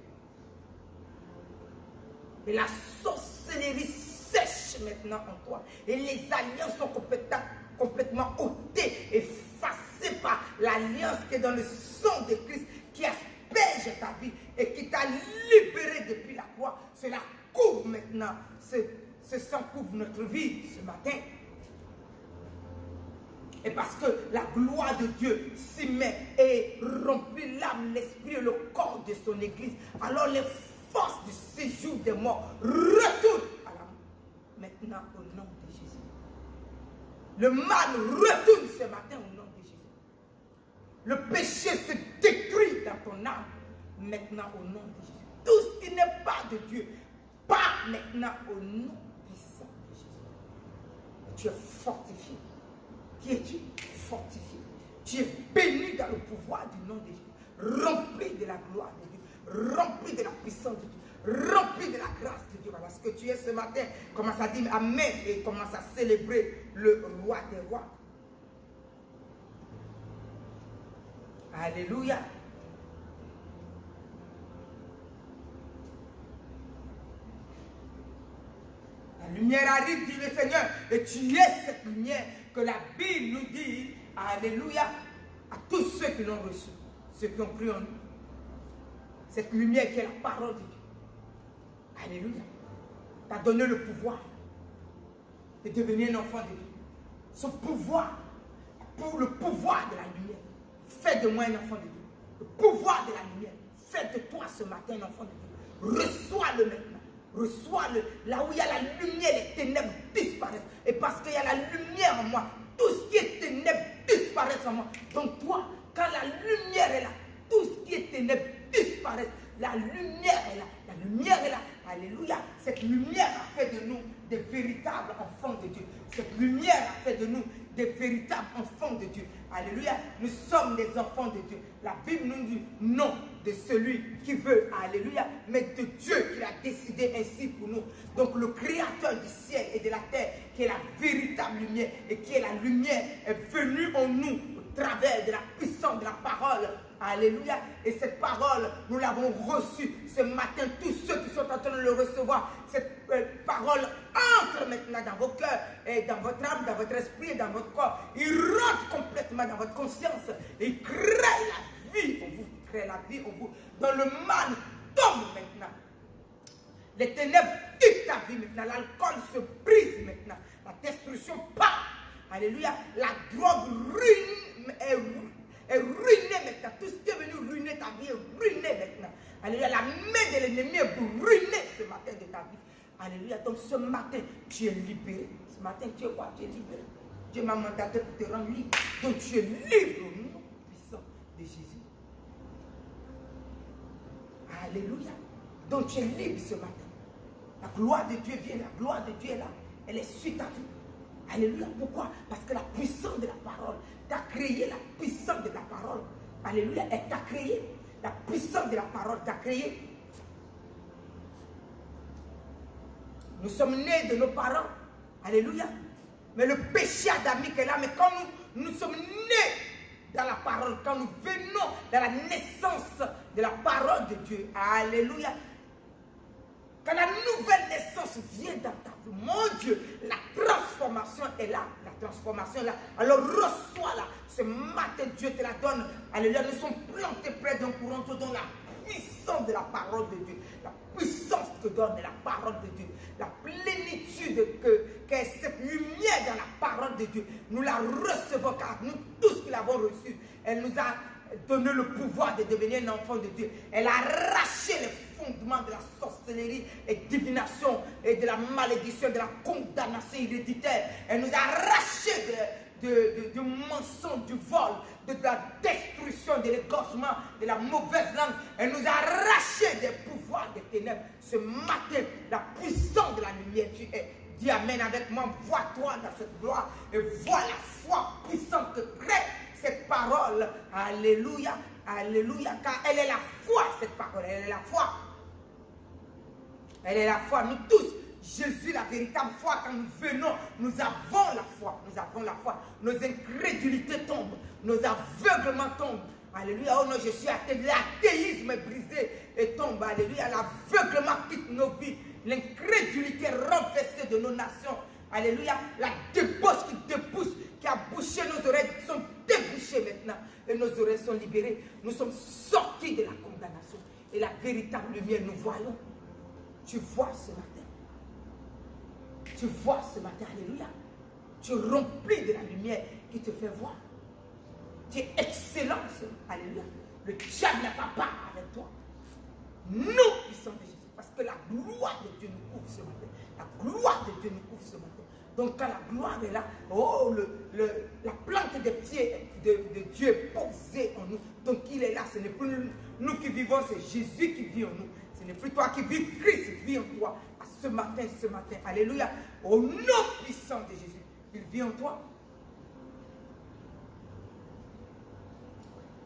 Et la sorcellerie sèche maintenant en toi. Et les alliances sont complètement ôtées, effacées par l'alliance qui est dans le sang de Christ, qui asperge ta vie et qui t'a libéré depuis la croix. Cela couvre maintenant. Ce sang couvre notre vie ce matin. Et parce que la gloire de Dieu s'y met et remplit l'âme, l'esprit et le corps de son église, alors les forces du séjour des morts retournent maintenant au nom de Jésus. Le mal retourne ce matin au nom de Jésus. Le péché se détruit dans ton âme maintenant au nom de Jésus. Tout ce qui n'est pas de Dieu part maintenant au nom puissant de Jésus. Et tu es fortifié. Qui es-tu? Fortifié. Tu es béni dans le pouvoir du nom de Jésus. Rempli de la gloire de Dieu. Rempli de la puissance de Dieu. Rempli de la grâce de Dieu. Voilà ce que tu es ce matin. Commence à dire Amen et commence à célébrer le roi des rois. Alléluia. La lumière arrive, dit le Seigneur, et tu es cette lumière que la Bible nous dit, alléluia, à tous ceux qui l'ont reçu, ceux qui ont cru en nous. Cette lumière qui est la parole de Dieu. Alléluia. T'as donné le pouvoir de devenir un enfant de Dieu. Ce pouvoir, pour le pouvoir de la lumière, fais de moi un enfant de Dieu. Le pouvoir de la lumière, fais de toi ce matin un enfant de Dieu. Reçois-le maintenant. Reçois-le. Là où il y a la lumière, les ténèbres disparaissent. Et parce qu'il y a la lumière en moi, tout ce qui est ténèbres disparaît en moi. Donc toi, quand la lumière est là, tout ce qui est ténèbres disparaît. La lumière est là. La lumière est là. Alléluia. Cette lumière a fait de nous des véritables enfants de Dieu. Cette lumière a fait de nous des véritables enfants de Dieu. Alléluia. Nous sommes des enfants de Dieu. La Bible nous dit non de celui qui veut. Alléluia. Mais de Dieu qui l'a décidé ainsi pour nous. Donc le créateur du ciel et de la terre, qui est la véritable lumière et qui est la lumière, est venu en nous au travers de la puissance de la parole. Alléluia. Et cette parole, nous l'avons reçue ce matin. Tous ceux qui sont en train de le recevoir, cette parole entre maintenant dans vos cœurs, et dans votre âme, dans votre esprit et dans votre corps. Il rentre complètement dans votre conscience. Et il crée la vie en vous. Il crée la vie en vous. Dans le mal tombe maintenant. Les ténèbres quittent ta vie maintenant. L'alcool se brise maintenant. La destruction part. Alléluia. La drogue est ruinée maintenant. Tout ce qui est venu ruiner ta vie est ruiné maintenant. Alléluia. La main de l'ennemi est ruinée ce matin de ta vie. Alléluia. Donc ce matin, tu es libéré. Ce matin, tu es quoi? Tu es libéré. Dieu m'a mandaté pour te rendre libre. Donc tu es libre au nom puissant de Jésus. Alléluia. Donc tu es libre ce matin. La gloire de Dieu vient, la gloire de Dieu est là. Elle est sur ta vie. Alléluia. Pourquoi? Parce que la puissance de la parole t'a créé, la puissance de la parole. Alléluia. Elle t'a créé. La puissance de la parole t'a créé. Nous sommes nés de nos parents. Alléluia. Mais le péché adamique est là. Mais quand nous sommes nés dans la parole, quand nous venons dans la naissance de la parole de Dieu. Alléluia. Quand la nouvelle naissance vient dans ta vie, mon Dieu, la transformation est là. La transformation est là. Alors reçois-la. Ce matin, Dieu te la donne. Alléluia. Nous sommes plantés près d'un courant d'eau dans la puissance de la parole de Dieu. La puissance que donne la parole de Dieu. La plénitude qu'est cette lumière dans la parole de Dieu. Nous la recevons car nous tous qui l'avons reçue, elle nous a donné le pouvoir de devenir un enfant de Dieu. Elle a arraché les fondements de la sorcellerie et divination et de la malédiction, de la condamnation héréditaire. Elle nous a arraché du mensonge, du vol, de la destruction, de l'égorgement, de la mauvaise langue. Elle nous a arraché des pouvoirs des ténèbres. Ce matin, la puissance de la lumière, tu es. Dis Amen avec moi. Vois-toi dans cette gloire et vois la foi puissante que crée cette parole. Alléluia, alléluia, car elle est la foi, cette parole. Elle est la foi. Elle est la foi. Nous tous, Jésus, la véritable foi, quand nous venons, nous avons la foi. Nous avons la foi. Nos incrédulités tombent. Nos aveuglements tombent. Alléluia. Oh non, je suis athée. L'athéisme est brisé et tombe. Alléluia. L'aveuglement quitte nos vies. L'incrédulité renversée de nos nations. Alléluia. La débauche qui débouche, qui a bouché nos oreilles, sont débouchées maintenant. Et nos oreilles sont libérées. Nous sommes sortis de la condamnation. Et la véritable lumière, nous voyons. Tu vois ce matin. Tu vois ce matin. Alléluia. Tu es rempli de la lumière qui te fait voir. Tu es excellent. Alléluia. Le diable n'a pas part avec toi. Nous puissons de Jésus. Parce que la gloire de Dieu nous couvre ce matin. La gloire de Dieu nous couvre ce matin. Donc quand la gloire est là, oh, la plante des pieds de Dieu est posée en nous. Donc il est là. Ce n'est plus nous qui vivons, c'est Jésus qui vit en nous. Ce n'est plus toi qui vis, Christ vit en toi. À ce matin. Alléluia. Au nom puissant de Jésus. Il vit en toi.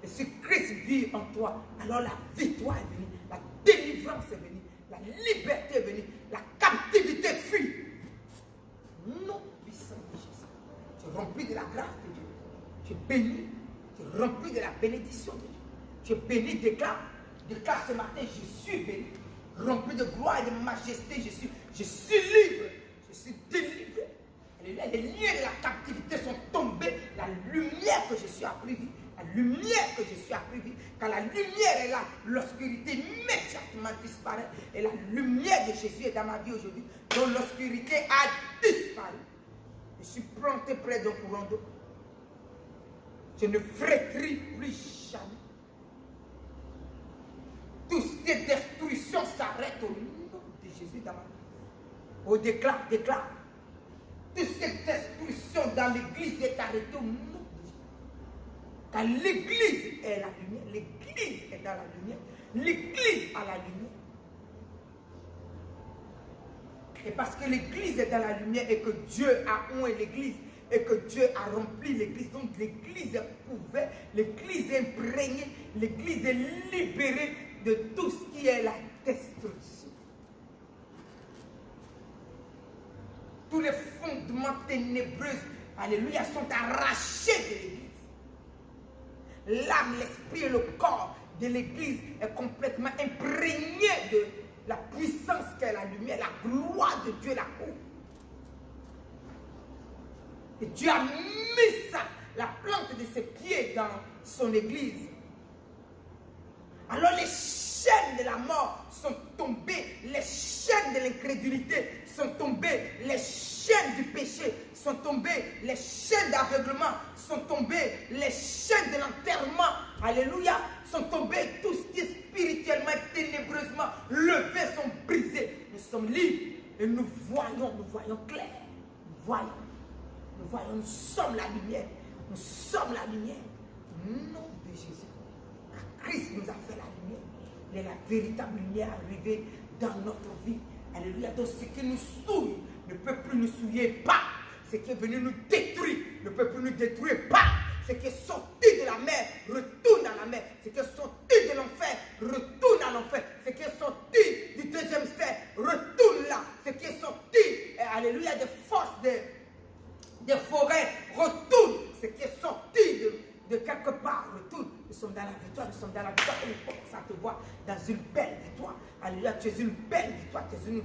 Et si Christ vit en toi, alors la victoire est venue. La délivrance est venue. La liberté est venue. La captivité fuit. Non puissant de Jésus. Tu es rempli de la grâce de Dieu. Tu es béni. Tu es rempli de la bénédiction de Dieu. Tu es béni, déclare ce matin, je suis béni. Rempli de gloire et de majesté, je suis libre. Je suis délivré. Les liens de la captivité sont tombés. La lumière que je suis appris. La lumière que je suis appris. Quand la lumière est là, l'obscurité immédiatement disparaît. Et la lumière de Jésus est dans ma vie aujourd'hui. Donc l'obscurité a disparu. Je suis planté près d'un courant d'eau. Je ne frétris plus jamais. Tout ce qui est destruction s'arrête au nom de Jésus dans ma vie. Oh, déclare. Tout ce qui est destruction dans l'église est arrêté au nom de Jésus. Car l'église est la lumière. L'église est dans la lumière. L'église a la lumière. Et parce que l'église est dans la lumière et que Dieu a oint l'église et que Dieu a rempli l'église, donc l'église est couverte, l'église est imprégnée, l'église est libérée de tout ce qui est la destruction. Tous les fondements ténébreux, alléluia, sont arrachés de l'église. L'âme, l'esprit et le corps de l'église est complètement imprégné de la puissance qu'est la lumière, la gloire de Dieu la couvre. Et Dieu a mis ça, la plante de ses pieds dans son église. Alors les chaînes de la mort sont tombées, les chaînes de l'incrédulité sont tombées, les chaînes du péché sont tombées, les chaînes d'aveuglement sont tombées, les chaînes de l'enterrement, alléluia, sont tombées, tout ce qui est spirituellement et ténébreusement levé sont brisés. Nous sommes libres et nous voyons clair, nous sommes la lumière, nous sommes la lumière, au nom de Jésus. Christ nous a fait la lumière. Il est la véritable lumière arrivée dans notre vie. Alléluia. Donc ce qui nous souille ne peut plus nous souiller pas. ce qui est venu nous détruire ne peut plus nous détruire pas. Ce qui est sorti de la mer retourne à la mer. Ce qui est sorti de l'enfer retourne à l'enfer. Ce qui est sorti du deuxième cercle retourne là. Ce qui est sorti, alléluia, des forces des forêts retourne. Ce qui est sorti de quelque part retourne. Nous sommes dans la victoire, nous sommes dans la victoire. Et on commence à te voir dans une belle victoire. Alléluia, tu es une belle victoire, tu es une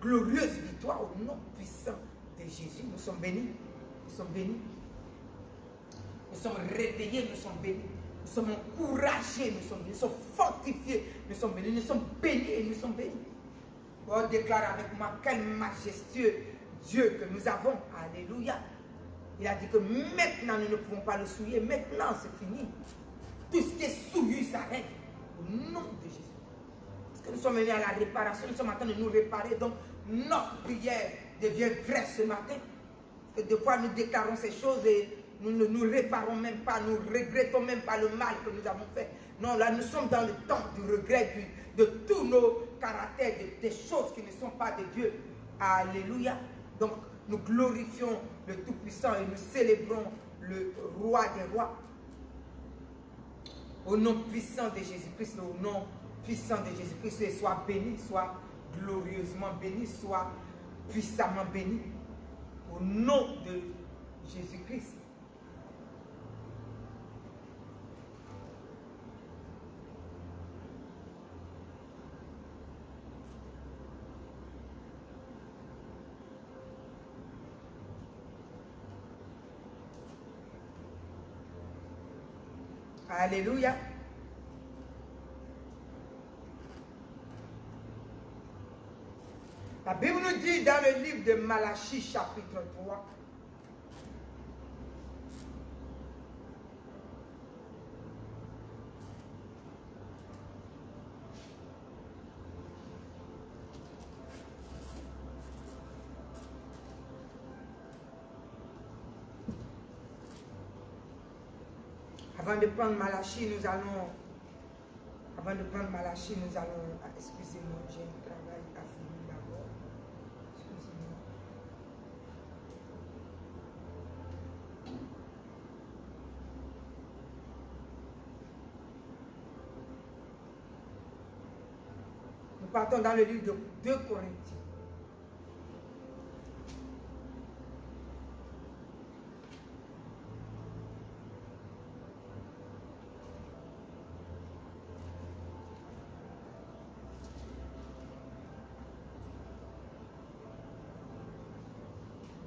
glorieuse victoire au nom puissant de Jésus. Nous sommes bénis, nous sommes bénis. Nous sommes réveillés, nous sommes bénis. Nous sommes encouragés, nous sommes fortifiés, nous sommes bénis, nous sommes bénis et nous sommes bénis. Oh, déclare avec moi quel majestueux Dieu que nous avons. Alléluia. Il a dit que maintenant nous ne pouvons pas le souiller. Maintenant c'est fini. Tout ce qui est souillé s'arrête. Au nom de Jésus. Parce que nous sommes venus à la réparation, nous sommes en train de nous réparer. Donc notre prière devient vraie ce matin. Parce que des fois nous déclarons ces choses et nous ne nous réparons même pas, nous ne regrettons même pas le mal que nous avons fait. Non, là nous sommes dans le temps du regret de tous nos caractères, des choses qui ne sont pas de Dieu. Alléluia. Donc nous glorifions le Tout-Puissant et nous célébrons le Roi des Rois. Au nom puissant de Jésus-Christ, au nom puissant de Jésus-Christ, sois béni, sois glorieusement béni, sois puissamment béni. Au nom de Jésus-Christ. Alléluia. La Bible nous dit dans le livre de Malachie chapitre 3. Avant de prendre Malachie, nous allons... excusez-moi, j'ai un travail à finir d'abord. Excusez-moi. Nous partons dans le livre de 2 Corinthiens.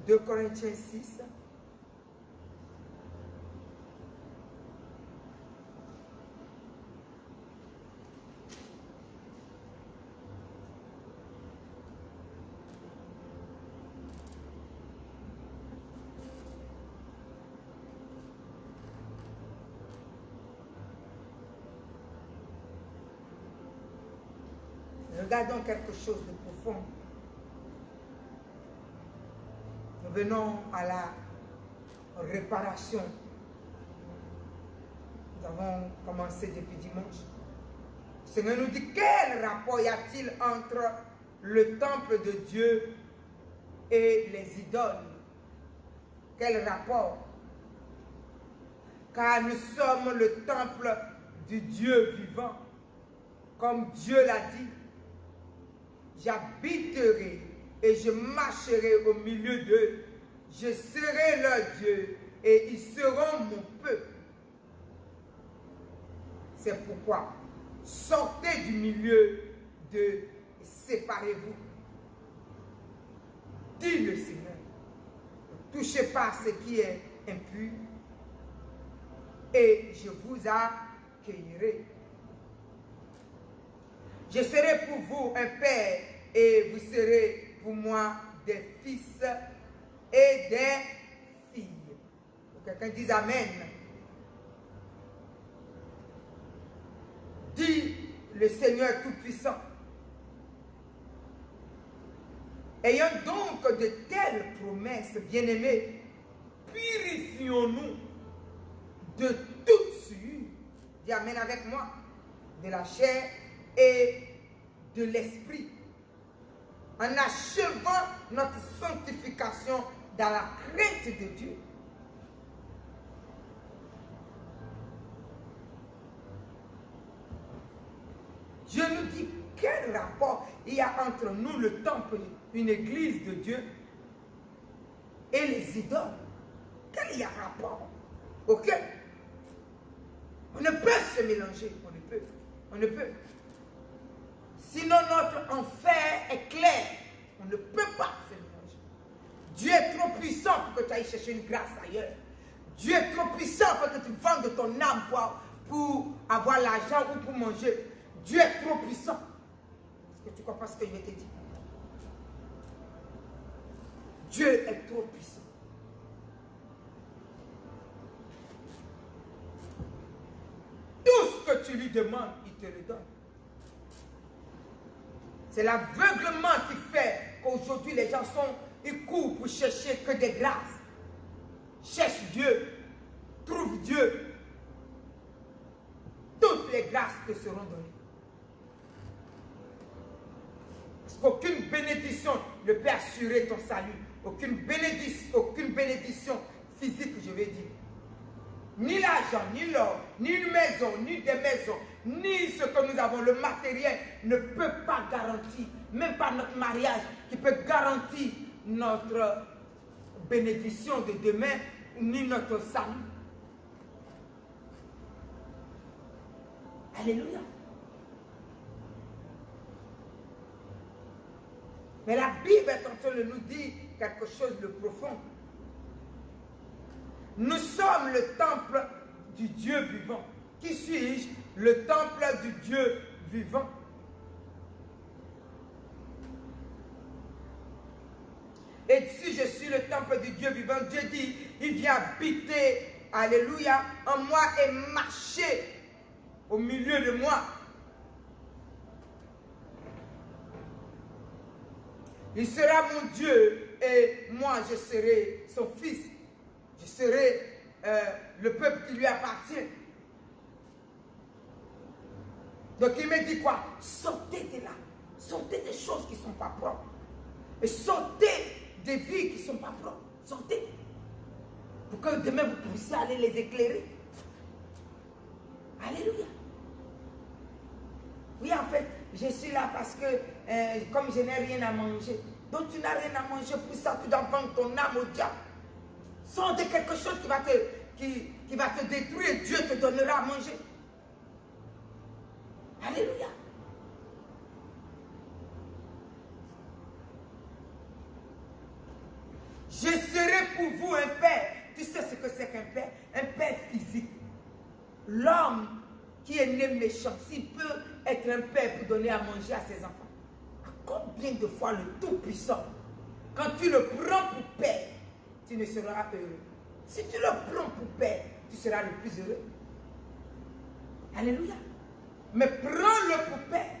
De Corinthiens 6. Regardons quelque chose de profond. Nous venons à la réparation. Nous avons commencé depuis dimanche. Le Seigneur nous dit, quel rapport y a-t-il entre le temple de Dieu et les idoles? Quel rapport? Car nous sommes le temple du Dieu vivant. Comme Dieu l'a dit, j'habiterai et je marcherai au milieu d'eux. Je serai leur Dieu et ils seront mon peuple. C'est pourquoi, sortez du milieu d'eux et séparez-vous. Dit le Seigneur. Ne touchez pas à ce qui est impur et je vous accueillerai. Je serai pour vous un père et vous serez pour moi des fils et des filles. Quelqu'un dise Amen. Dit le Seigneur Tout-Puissant. Ayant donc de telles promesses, bien-aimés, purifions-nous de toute souillure. Dis Amen avec moi. De la chair et de l'esprit. En achevant notre sanctification dans la crainte de Dieu. Je nous dis, quel rapport il y a entre nous, le temple, une église de Dieu, et les idoles? Quel y a rapport? Ok? On ne peut se mélanger, on ne peut. Sinon notre enfer est clair, on ne peut pas se mélanger. Dieu est trop puissant pour que tu ailles chercher une grâce ailleurs. Dieu est trop puissant pour que tu vendes ton âme pour avoir l'argent ou pour manger. Dieu est trop puissant. Est-ce que tu comprends ce que je vais te dire? Dieu est trop puissant. Tout ce que tu lui demandes, il te le donne. C'est l'aveuglement qui fait qu'aujourd'hui les gens ils courent pour chercher que des grâces. Cherche Dieu, trouve Dieu. Toutes les grâces te seront données. Parce qu'aucune bénédiction ne peut assurer ton salut. Aucune bénédiction physique, je vais dire. Ni l'argent, ni l'or, ni une maison, ni des maisons, ni ce que nous avons, le matériel, ne peut pas garantir, même pas notre mariage, qui peut garantir notre bénédiction de demain, ni notre salut. Alléluia. Mais la Bible est en train de nous dire quelque chose de profond. Nous sommes le temple du Dieu vivant. Qui suis-je? Le temple du Dieu vivant. Et si je suis le temple du Dieu vivant, Dieu dit, il vient habiter, alléluia, en moi et marcher au milieu de moi. Il sera mon Dieu et moi je serai son fils. Je serai le peuple qui lui appartient. Donc il me dit quoi? Sortez de là. Sortez des choses qui ne sont pas propres. Et sortez des vies qui ne sont pas propres. Sortez. Pour que demain vous puissiez aller les éclairer. Alléluia. Oui, en fait, je suis là parce que comme je n'ai rien à manger. Donc tu n'as rien à manger, pour ça tu dois vendre ton âme au diable. Sors de quelque chose qui va te détruire, Dieu te donnera à manger. Alléluia. Je serai pour vous un père. Tu sais ce que c'est qu'un père? Un père physique. L'homme qui est né méchant, s'il peut être un père pour donner à manger à ses enfants, combien de fois le Tout-Puissant, quand tu le prends pour père, tu ne seras heureux. Si tu le prends pour père, tu seras le plus heureux. Alléluia. Mais prends-le pour père.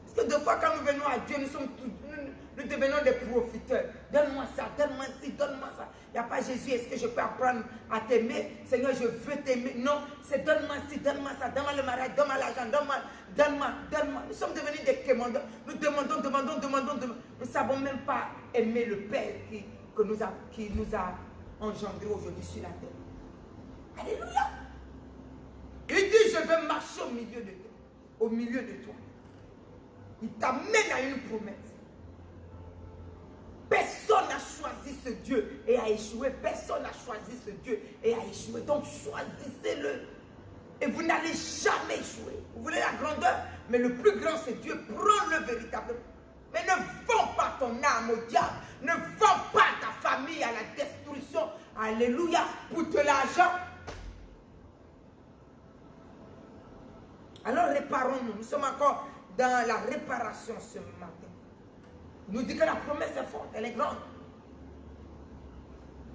Parce que des fois, quand nous venons à Dieu, nous devenons des profiteurs. Donne-moi ça, donne-moi ci, donne-moi ça. Il n'y a pas Jésus, est-ce que je peux apprendre à t'aimer? Seigneur, je veux t'aimer. Non, c'est donne-moi ci, donne-moi ça, donne-moi le mariage, donne-moi l'argent, donne-moi. Nous sommes devenus des commandants. Nous demandons. Nous ne savons même pas aimer le Père qui nous a engendrés aujourd'hui sur la terre. Alléluia. Il dit, je veux marcher au milieu de toi. Il t'amène à une promesse. Personne n'a choisi ce Dieu et a échoué. Personne n'a choisi ce Dieu et a échoué. Donc choisissez-le. Et vous n'allez jamais échouer. Vous voulez la grandeur, mais le plus grand c'est Dieu. Prends-le véritablement. Mais ne vends pas ton âme au diable. Ne vends pas ta famille à la destruction. Alléluia. Pour de l'argent. Alors réparons-nous. Nous sommes encore dans la réparation ce matin. Il nous dit que la promesse est forte, elle est grande.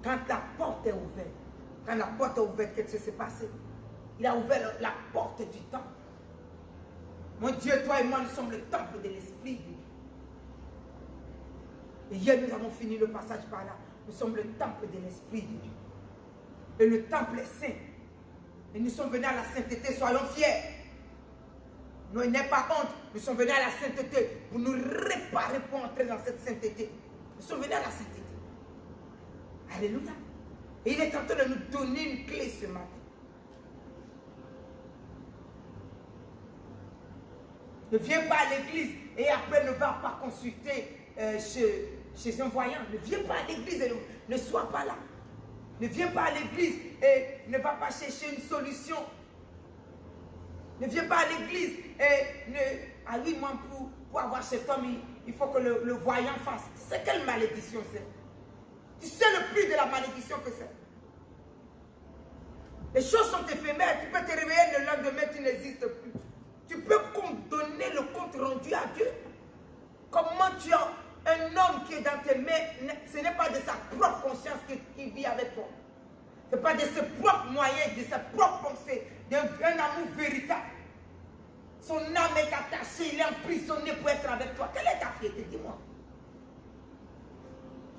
Quand la porte est ouverte, qu'est-ce qui s'est passé? Il a ouvert la porte du temple. Mon Dieu, toi et moi, nous sommes le temple de l'Esprit de Dieu. Et hier, nous avons fini le passage par là. Nous sommes le temple de l'Esprit de Dieu. Et le temple est saint. Et nous sommes venus à la sainteté, soyons fiers. Nous n'ayons pas honte. Nous sommes venus à la sainteté pour nous réparer, pour entrer dans cette sainteté. Nous sommes venus à la sainteté. Alléluia. Et il est en train de nous donner une clé ce matin. Ne viens pas à l'église et après ne va pas consulter chez un voyant. Ne viens pas à l'église et ne sois pas là. Ne viens pas à l'église et ne va pas chercher une solution. Ne viens pas à l'église et ne... Ah oui, moi, pour avoir cet homme, il faut que le voyant fasse. Tu sais quelle malédiction c'est? Tu sais le prix de la malédiction que c'est? Les choses sont éphémères. Tu peux te réveiller le lendemain, tu n'existes plus. Tu peux donner le compte rendu à Dieu. Comment tu as un homme qui est dans tes mains, ce n'est pas de sa propre conscience qui vit avec toi. Ce n'est pas de ses propres moyens, de sa propre pensée, d'un amour véritable. Son âme est attachée, il est emprisonné pour être avec toi. Quelle est ta fierté? Dis-moi.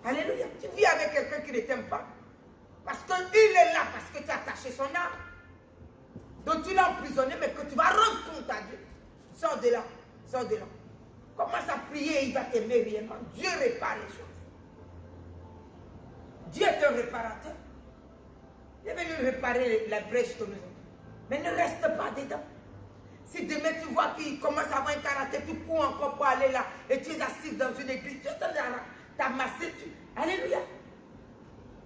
Alléluia. Tu vis avec quelqu'un qui ne t'aime pas. Parce qu'il est là, parce que tu as attaché son âme. Donc tu l'as emprisonné, mais que tu vas rendre compte à Dieu. Sors de là, sors de là. Commence à prier, il va t'aimer réellement. Dieu répare les choses. Dieu est un réparateur. Il est venu réparer la brèche de maison. Mais ne reste pas dedans. Si demain tu vois qu'il commence à avoir un caractère, tu cours encore pour aller là et tu es assis dans une église, tu t'as massé. Alléluia.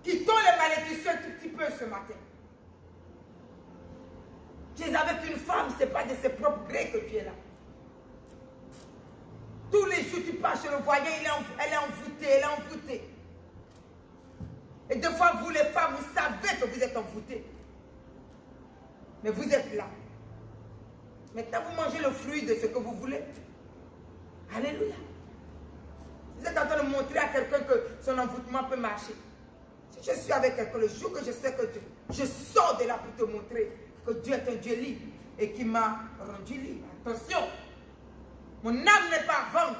Quittons les malédictions un tout petit peu ce matin. Tu es avec une femme, ce n'est pas de ses propres grés que tu es là. Tous les jours, tu passes chez le voyant, elle est envoûtée, elle est envoûtée. Et des fois, vous les femmes, vous savez que vous êtes envoûtés. Mais vous êtes là. Maintenant, vous mangez le fruit de ce que vous voulez. Alléluia. Vous êtes en train de montrer à quelqu'un que son envoûtement peut marcher. Si je suis avec quelqu'un, le jour que je sais que je sors de là pour te montrer que Dieu est un Dieu libre et qui m'a rendu libre. Attention, mon âme n'est pas à vendre.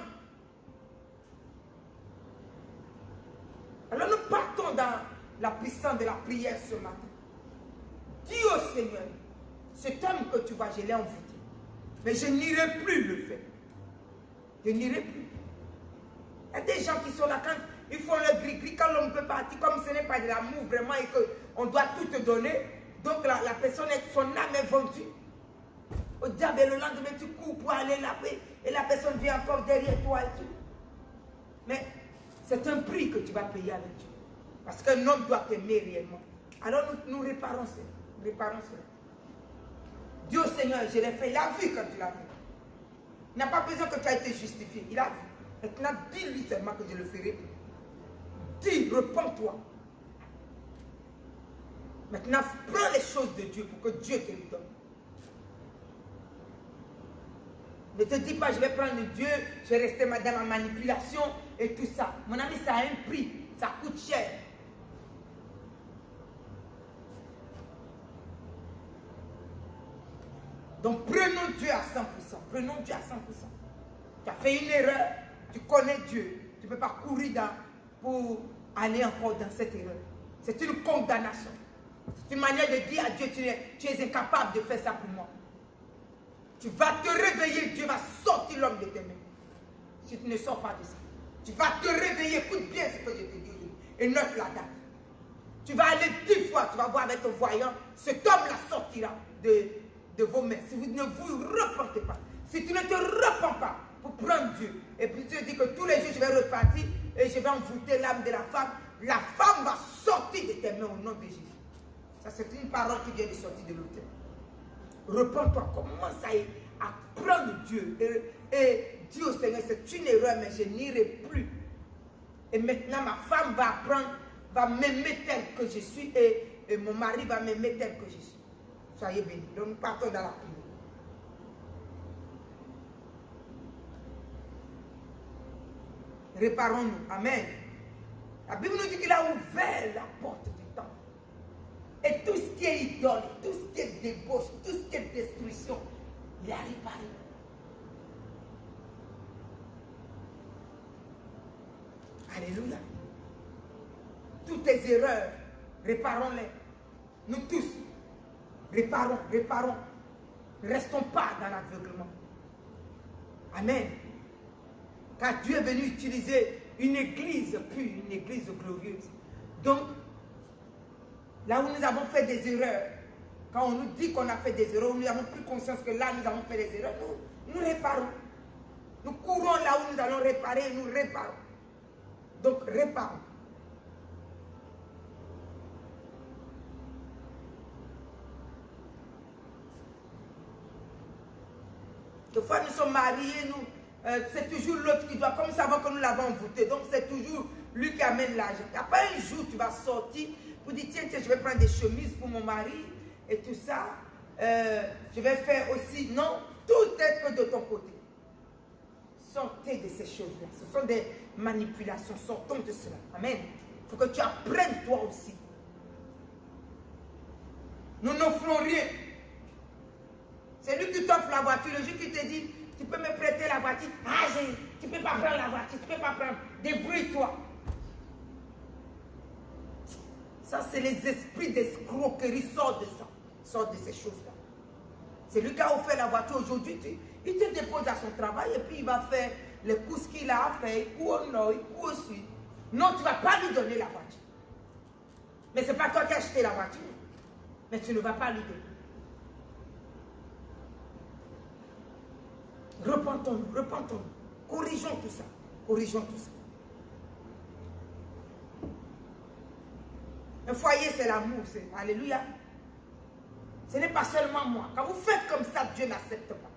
Alors nous partons dans la puissance de la prière ce matin. Dis au Seigneur, cet homme que tu vois, je l'ai envoûté. Mais je n'irai plus le faire. Je n'irai plus. Il y a des gens qui sont là quand ils font le gris-gris, quand l'homme peut partir, comme ce n'est pas de l'amour vraiment et qu'on doit tout te donner. Donc la personne, son âme est vendue. Au diable, et le lendemain, tu cours pour aller la paix. Et la personne vient encore derrière toi et tout. Mais c'est un prix que tu vas payer avec Dieu. Parce qu'un homme doit t'aimer réellement. Alors nous réparons cela. Nous réparons cela. Dieu Seigneur, je l'ai fait. Il a vu quand tu l'as fait. Il n'a pas besoin que tu aies été justifié. Il a vu. Maintenant, dis-lui seulement que je le ferai. Dis, repens-toi. Maintenant, prends les choses de Dieu pour que Dieu te les donne. Ne te dis pas, je vais prendre Dieu, je vais rester dans ma manipulation et tout ça. Mon ami, ça a un prix, ça coûte cher. Donc prenons Dieu à 100%, prenons Dieu à 100%. Tu as fait une erreur, tu connais Dieu, tu ne peux pas courir pour aller encore dans cette erreur. C'est une condamnation. C'est une manière de dire à Dieu, tu es incapable de faire ça pour moi. Tu vas te réveiller, Dieu va sortir l'homme de tes mains. Si tu ne sors pas de ça. Tu vas te réveiller, écoute bien ce que je te dis aujourd'hui. Et note la date. Tu vas aller 10 fois, tu vas voir avec ton voyant, cet homme la sortira de vos mains. Si vous ne vous repentez pas, si tu ne te repens pas pour prendre Dieu, et puis tu dis que tous les jours je vais repartir et je vais envoûter l'âme de la femme va sortir de tes mains au nom de Jésus. Ça c'est une parole qui vient de sortir de l'autel. Repends-toi, commence à prendre Dieu et dis au Seigneur, c'est une erreur, mais je n'irai plus. Et maintenant, ma femme va apprendre, va m'aimer tel que je suis et mon mari va m'aimer tel que je suis. Soyez bénis. Donc, nous partons dans la prière. Réparons-nous. Amen. La Bible nous dit qu'il a ouvert la porte du temple. Et tout ce qui est idole, tout ce qui est débauche, tout ce qui est destruction, il a réparé. Alléluia. Toutes tes erreurs, réparons-les. Nous tous, réparons. Ne restons pas dans l'aveuglement. Amen. Car Dieu est venu utiliser une église pure, une église glorieuse. Donc, là où nous avons fait des erreurs, quand on nous dit qu'on a fait des erreurs, nous avons pris conscience que là nous avons fait des erreurs, nous réparons. Nous courons là où nous allons réparer, nous réparons. Donc, réparons. Des fois, nous sommes mariés, c'est toujours l'autre qui doit, comme ça avant que nous l'avons voté. Donc, c'est toujours lui qui amène l'argent. Après un jour, tu vas sortir pour dire, tiens, je vais prendre des chemises pour mon mari et tout ça. Je vais faire aussi. Non, tout est que de ton côté. Sortez de ces choses-là. Ce sont des manipulations. Sortons de cela. Amen. Il faut que tu apprennes toi aussi. Nous n'offrons rien. C'est lui qui t'offre la voiture. Le jour qui te dit, tu peux me prêter la voiture. Ah, tu ne peux pas prendre la voiture. Tu ne peux pas prendre. Débrouille-toi. Ça, c'est les esprits d'escroquerie. Sors de ça. Sors de ces choses-là. C'est lui qui a offert la voiture aujourd'hui. Il te dépose à son travail et puis il va faire les courses qu'il a à faire. Il court au nord, il court au sud. Non, tu ne vas pas lui donner la voiture. Mais ce n'est pas toi qui as acheté la voiture. Mais tu ne vas pas lui donner. Repentons-nous, repentons-nous. Corrigeons tout ça. Corrigeons tout ça. Un foyer, c'est l'amour. Alléluia. Ce n'est pas seulement moi. Quand vous faites comme ça, Dieu n'accepte pas.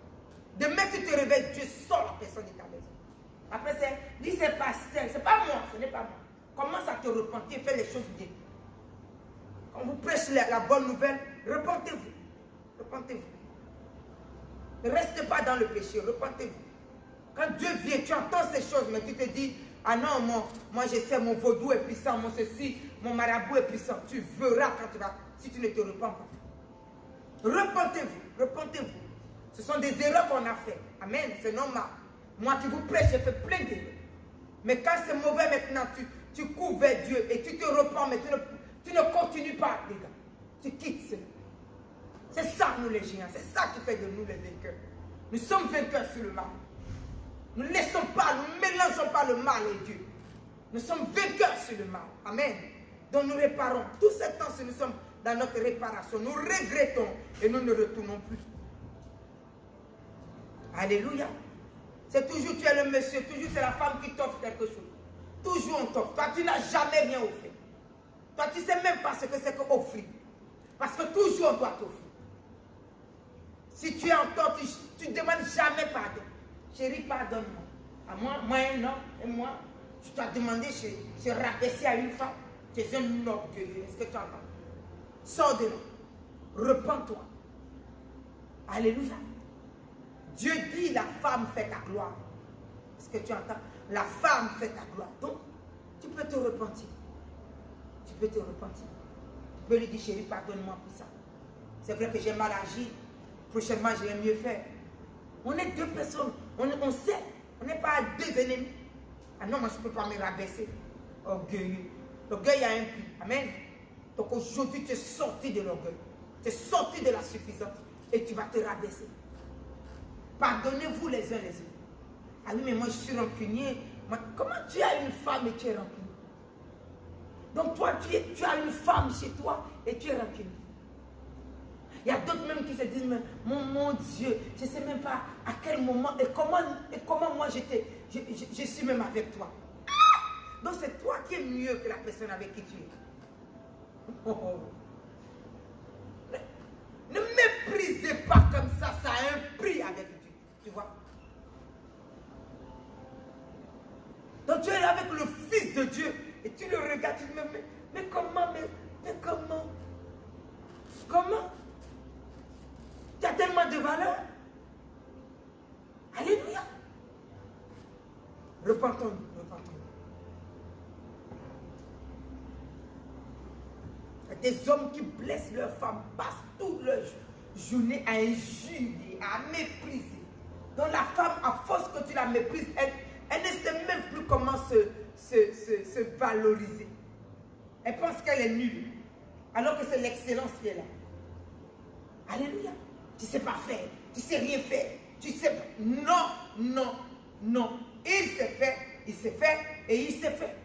Demain, tu te réveilles, Dieu sort la personne de ta maison. Après, c'est pasteur. Ce n'est pas moi, ce n'est pas moi. Commence à te repentir, fais les choses bien. Quand vous prêchez la bonne nouvelle, repentez-vous. Repentez-vous. Ne restez pas dans le péché, repentez-vous. Quand Dieu vient, tu entends ces choses, mais tu te dis, ah non, moi je sais, mon vaudou est puissant, mon ceci, mon marabout est puissant. Tu verras quand tu vas, si tu ne te repens pas. Repentez-vous, repentez-vous. Ce sont des erreurs qu'on a faites. Amen, c'est normal. Moi qui vous prêche, j'ai fait plein d'erreurs. Mais quand c'est mauvais maintenant, tu cours vers Dieu et tu te repens, mais tu ne continues pas, les gars. Tu quittes cela. C'est ça, nous les géants. C'est ça qui fait de nous les vainqueurs. Nous sommes vainqueurs sur le mal. Nous ne laissons pas, nous ne mélangeons pas le mal et Dieu. Nous sommes vainqueurs sur le mal. Amen. Donc nous réparons. Tout ce temps, si nous sommes dans notre réparation, nous regrettons et nous ne retournons plus. Alléluia. C'est toujours tu es le monsieur, toujours c'est la femme qui t'offre quelque chose. Toujours on t'offre. Toi, tu n'as jamais rien offert. Toi, tu ne sais même pas ce que c'est qu'offrir. Parce que toujours on doit t'offrir. Si tu es en tort, tu ne demandes jamais pardon. Chérie, pardonne-moi. À moi un homme, et moi, je dois demander, je rabaisser à une femme. Tu es un orgueilleux. Est-ce que tu entends? Sors de là. Repends-toi. Alléluia. Dieu dit, la femme fait ta gloire. Est-ce que tu entends? La femme fait ta gloire. Donc, tu peux te repentir. Tu peux te repentir. Tu peux lui dire, chérie, pardonne-moi pour ça. C'est vrai que j'ai mal agi. Prochainement, je vais mieux faire. On est deux personnes. On sait. On n'est pas deux ennemis. Ah non, moi, je ne peux pas me rabaisser. Orgueilleux. L'orgueil a un prix. Amen. Donc aujourd'hui, tu es sorti de l'orgueil. Tu es sorti de la suffisance. Et tu vas te rabaisser. Pardonnez-vous les uns les autres. Ah oui, mais moi, je suis rancunier. Comment tu as une femme et tu es rancunier? Donc toi, tu as une femme chez toi et tu es rancunier. Il y a d'autres même qui se disent, mais mon Dieu, je ne sais même pas à quel moment et comment moi je suis même avec toi. Ah! Donc c'est toi qui es mieux que la personne avec qui tu es. Oh, oh. Ne méprisez pas comme ça a un prix avec Dieu. Tu vois? Donc tu es là avec le Fils de Dieu et tu le regardes, tu te dis, mais comment, mais comment? Comment? Tu as tellement de valeur. Alléluia. Repentons-nous, repentons-nous. Il y a des hommes qui blessent leurs femmes, passent toute leur journée à injurier, à mépriser. Donc la femme, à force que tu la méprises, elle ne sait même plus comment se valoriser. Elle pense qu'elle est nulle, alors que c'est l'excellence qui est là. Alléluia. Tu ne sais pas faire, tu ne sais rien faire. Tu sais pas. Non, non, non. Il s'est fait et il s'est fait.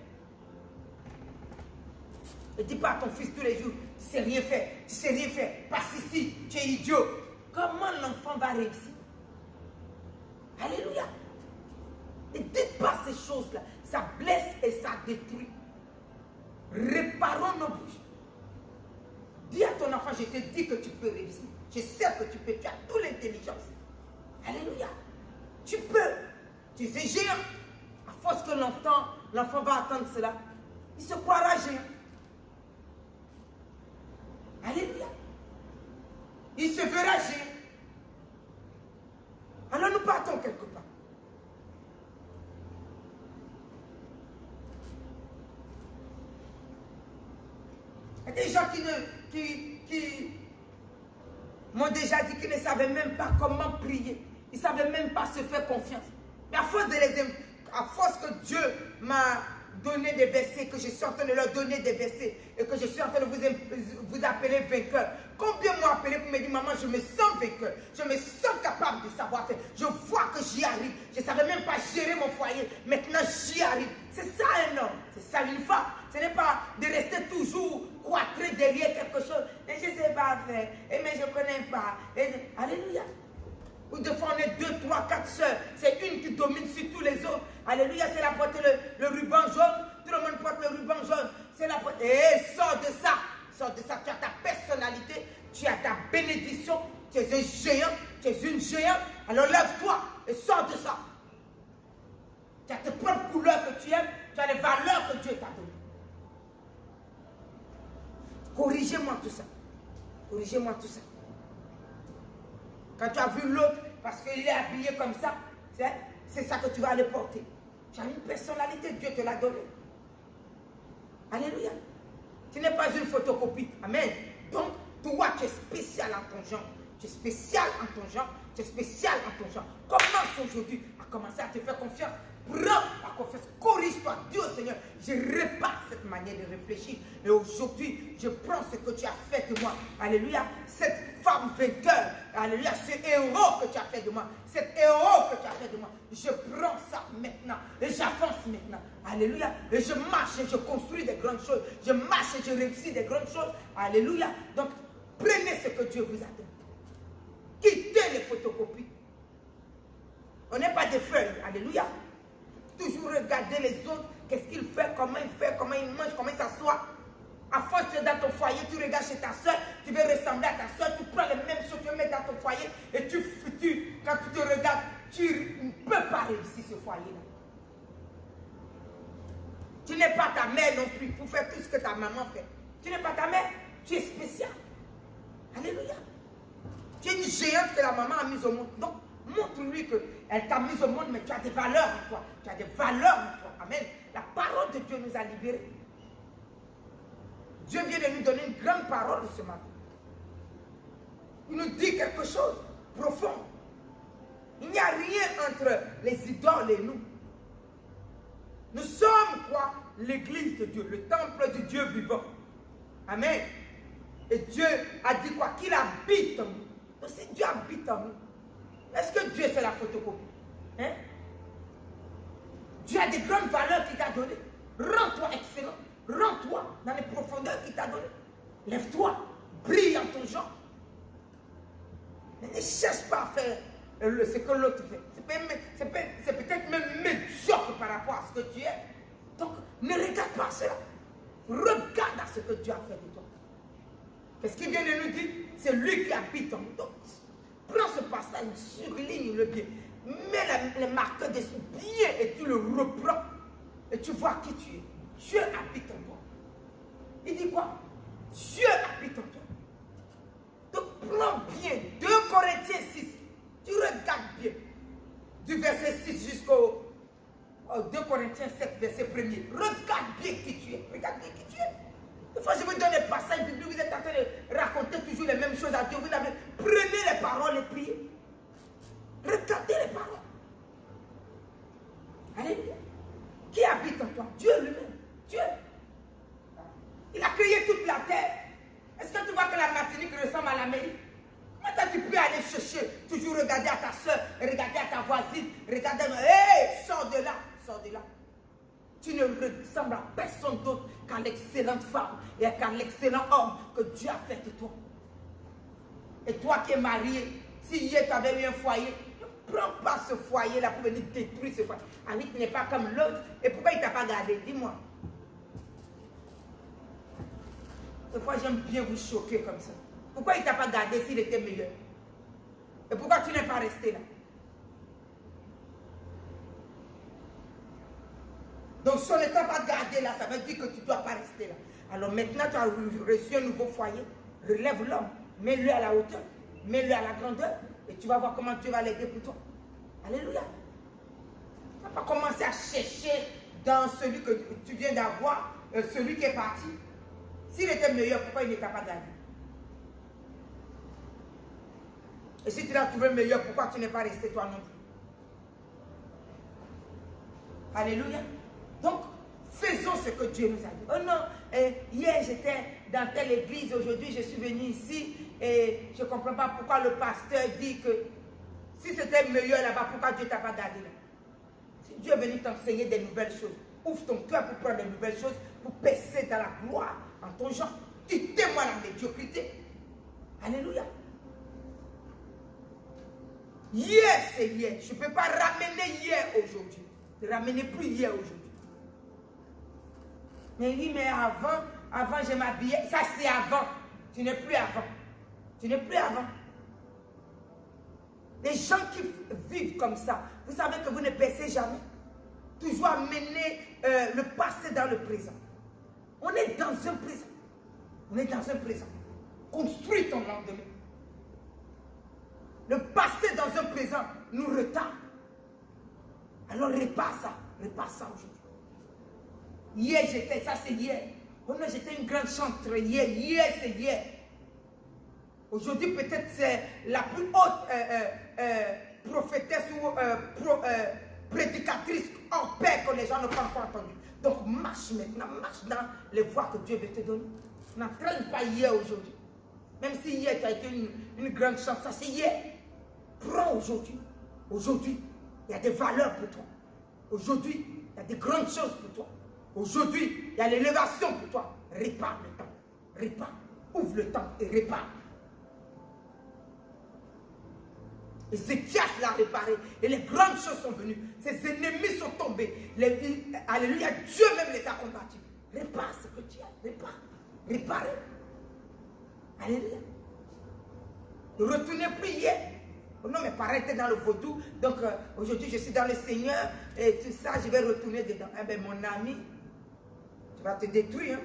Ne dis pas à ton fils tous les jours, tu sais rien faire, tu sais rien faire, passe ici, tu es idiot. Comment l'enfant va réussir? Alléluia. Ne dites pas ces choses-là, ça blesse et ça détruit. Réparons nos bouches. Dis à ton enfant, je te dis que tu peux réussir. Je sais que tu peux, tu as toute l'intelligence. Alléluia. Tu peux. Tu es géant. À force que l'enfant va attendre cela, il se croira géant. Alléluia. Il se verra géant. Alors nous partons quelque part. Il y a des gens qui m'ont déjà dit qu'ils ne savaient même pas comment prier. Ils ne savaient même pas se faire confiance. Mais à force que Dieu m'a donné des versets, que je suis en train de leur donner des versets, et que je suis en train de vous appeler vainqueur. Combien m'ont appelé pour me dire, maman, je me sens vainqueur, je me sens capable de savoir faire. Je vois que j'y arrive. Je ne savais même pas gérer mon foyer. Maintenant, j'y arrive. C'est ça un homme, c'est ça une femme. Ce n'est pas de rester toujours cloîtré derrière quelque chose. Et je ne sais pas faire, mais je ne connais pas. Alléluia. Ou des fois on est 2, 3, 4 sœurs. C'est une qui domine sur tous les autres. Alléluia, c'est la porter le ruban jaune. Tout le monde porte le ruban jaune. C'est la porter. Et sors de ça. Sors de ça. Tu as ta personnalité. Tu as ta bénédiction. Tu es un géant. Tu es une géante. Alors lève-toi et sors de ça. Tu as tes propres couleurs que tu aimes. Tu as les valeurs que Dieu t'a données. Corrigez-moi tout ça. Corrigez-moi tout ça. Quand tu as vu l'autre, parce qu'il est habillé comme ça, c'est ça que tu vas aller porter. Tu as une personnalité, Dieu te l'a donnée. Alléluia. Tu n'es pas une photocopie. Amen. Donc, toi, tu es spécial en ton genre. Tu es spécial en ton genre. Tu es spécial en ton genre. Commence aujourd'hui à commencer à te faire confiance. Prends la confiance. Corrige-toi. Dieu, Seigneur, je répare cette manière de réfléchir. Et aujourd'hui, je prends ce que tu as fait de moi. Alléluia. Cette femme vainqueur. Alléluia. Ce héros que tu as fait de moi. Cet héros que tu as fait de moi. Je prends ça maintenant. Et j'avance maintenant. Alléluia. Et je marche et je construis des grandes choses. Je marche et je réussis des grandes choses. Alléluia. Donc, prenez ce que Dieu vous a donné. Quittez les photocopies. On n'est pas des feuilles. Alléluia. Toujours regarder les autres, qu'est-ce qu'ils font, comment ils mangent, comment ils s'assoient. À force que dans ton foyer, tu regardes chez ta soeur, tu veux ressembler à ta soeur, tu prends les mêmes choses, tu les mets dans ton foyer et quand tu te regardes, tu ne peux pas réussir ce foyer-là. Tu n'es pas ta mère non plus pour faire tout ce que ta maman fait. Tu n'es pas ta mère, tu es spécial. Alléluia. Tu es une géante que la maman a mise au monde. Donc, montre-lui qu'elle t'a mise au monde, mais tu as des valeurs en toi. Tu as des valeurs en toi. Amen. La parole de Dieu nous a libérés. Dieu vient de nous donner une grande parole ce matin. Il nous dit quelque chose de profond. Il n'y a rien entre les idoles et nous. Nous sommes quoi? L'église de Dieu, le temple du Dieu vivant. Amen. Et Dieu a dit quoi? Qu'il habite en nous. Donc si Dieu habite en nous, est-ce que Dieu c'est la photocopie? Hein? Dieu a des grandes valeurs qu'il t'a données. Rends-toi excellent. Rends-toi dans les profondeurs qu'il t'a données. Lève-toi. Brille en ton genre. Mais ne cherche pas à faire ce que l'autre fait. C'est peut-être même médiocre par rapport à ce que tu es. Donc, ne regarde pas cela. Regarde à ce que Dieu a fait de toi. Qu'est-ce qu'il vient de nous dire? C'est lui qui habite en nous. Donc, prends ce passage, surligne-le bien. Mets les marqueurs dessus bien et tu le reprends. Et tu vois qui tu es. Dieu habite en toi. Il dit quoi? Dieu habite en toi. Donc prends bien 2 Corinthiens 6. Tu regardes bien. Du verset 6 jusqu'au 2 Corinthiens 7, verset 1er. Regarde bien qui tu es. Regarde bien qui tu es. Des fois, je vous donne des passages bibliques. Vous êtes en train de raconter toujours les mêmes choses à Dieu. Prenez les paroles et priez. Regardez les paroles. Alléluia. Qui habite en toi? Dieu lui-même. Dieu. Il a créé toute la terre. Est-ce que tu vois que la Martinique ressemble à l'Amérique? Comment tu peux aller chercher, toujours regarder à ta soeur, regarder à ta voisine, regarder, hé, sors de là, sors de là. Tu ne ressembles à personne d'autre qu'à l'excellente femme et qu'à l'excellent homme que Dieu a fait de toi. Et toi qui es marié, si hier tu avais eu un foyer, ne prends pas ce foyer-là pour venir détruire ce foyer. Annick n'est pas comme l'autre. Et pourquoi il ne t'a pas gardé? Dis-moi. Des fois, j'aime bien vous choquer comme ça. Pourquoi il ne t'a pas gardé s'il était meilleur? Et pourquoi tu n'es pas resté là? Donc, si on ne t'a pas gardé là, ça veut dire que tu ne dois pas rester là. Alors maintenant, tu as reçu un nouveau foyer. Relève l'homme. Mets-le à la hauteur. Mets-le à la grandeur. Et tu vas voir comment Dieu va l'aider pour toi. Alléluia. Tu ne vas pas commencer à chercher dans celui que tu viens d'avoir, celui qui est parti. S'il était meilleur, pourquoi il ne t'a pas gardé? Et si tu l'as trouvé meilleur, pourquoi tu n'es pas resté toi non plus? Alléluia. Donc, faisons ce que Dieu nous a dit. Oh non, hier j'étais dans telle église, aujourd'hui je suis venu ici et je ne comprends pas pourquoi le pasteur dit que si c'était meilleur là-bas, pourquoi Dieu ne t'a pas gardé là? Si Dieu est venu t'enseigner des nouvelles choses, ouvre ton cœur pour prendre des nouvelles choses, pour percer dans la gloire en ton genre. Tu témoignes la médiocrité. Alléluia. Hier, c'est hier. Je ne peux pas ramener hier aujourd'hui. Ne ramenez plus hier aujourd'hui. Mais oui, mais avant je m'habillais. Ça, c'est avant. Tu n'es plus avant. Tu n'es plus avant. Les gens qui vivent comme ça, vous savez que vous ne percez jamais. Toujours amener le passé dans le présent. On est dans un présent. On est dans un présent. Construis ton lendemain. Le passé dans un présent nous retarde. Alors répare ça. Répare ça aujourd'hui. Hier, j'étais, ça c'est hier. Oh non, j'étais une grande chanteuse hier. Hier, c'est hier. Aujourd'hui, peut-être c'est la plus haute prophétesse ou prédicatrice hors pair que les gens n'ont pas encore entendu. Donc, marche maintenant, marche dans les voies que Dieu veut te donner. N'entraîne pas hier aujourd'hui. Même si hier, tu as été une grande chanteuse, ça c'est hier. Prends aujourd'hui. Aujourd'hui, il y a des valeurs pour toi. Aujourd'hui, il y a des grandes choses pour toi. Aujourd'hui, il y a l'élévation pour toi. Répare le temps. Répare. Ouvre le temps et répare. Ézéchias l'a réparé. Et les grandes choses sont venues. Ses ennemis sont tombés. Alléluia. Dieu même les a combattus. Répare ce que tu as. Répare. Réparer. Alléluia. Ne retournez plus hier. Oh non, mes parents étaient dans le vaudou. Donc aujourd'hui, je suis dans le Seigneur. Et tout ça, je vais retourner dedans. Eh bien, mon ami, tu vas te détruire. Hein?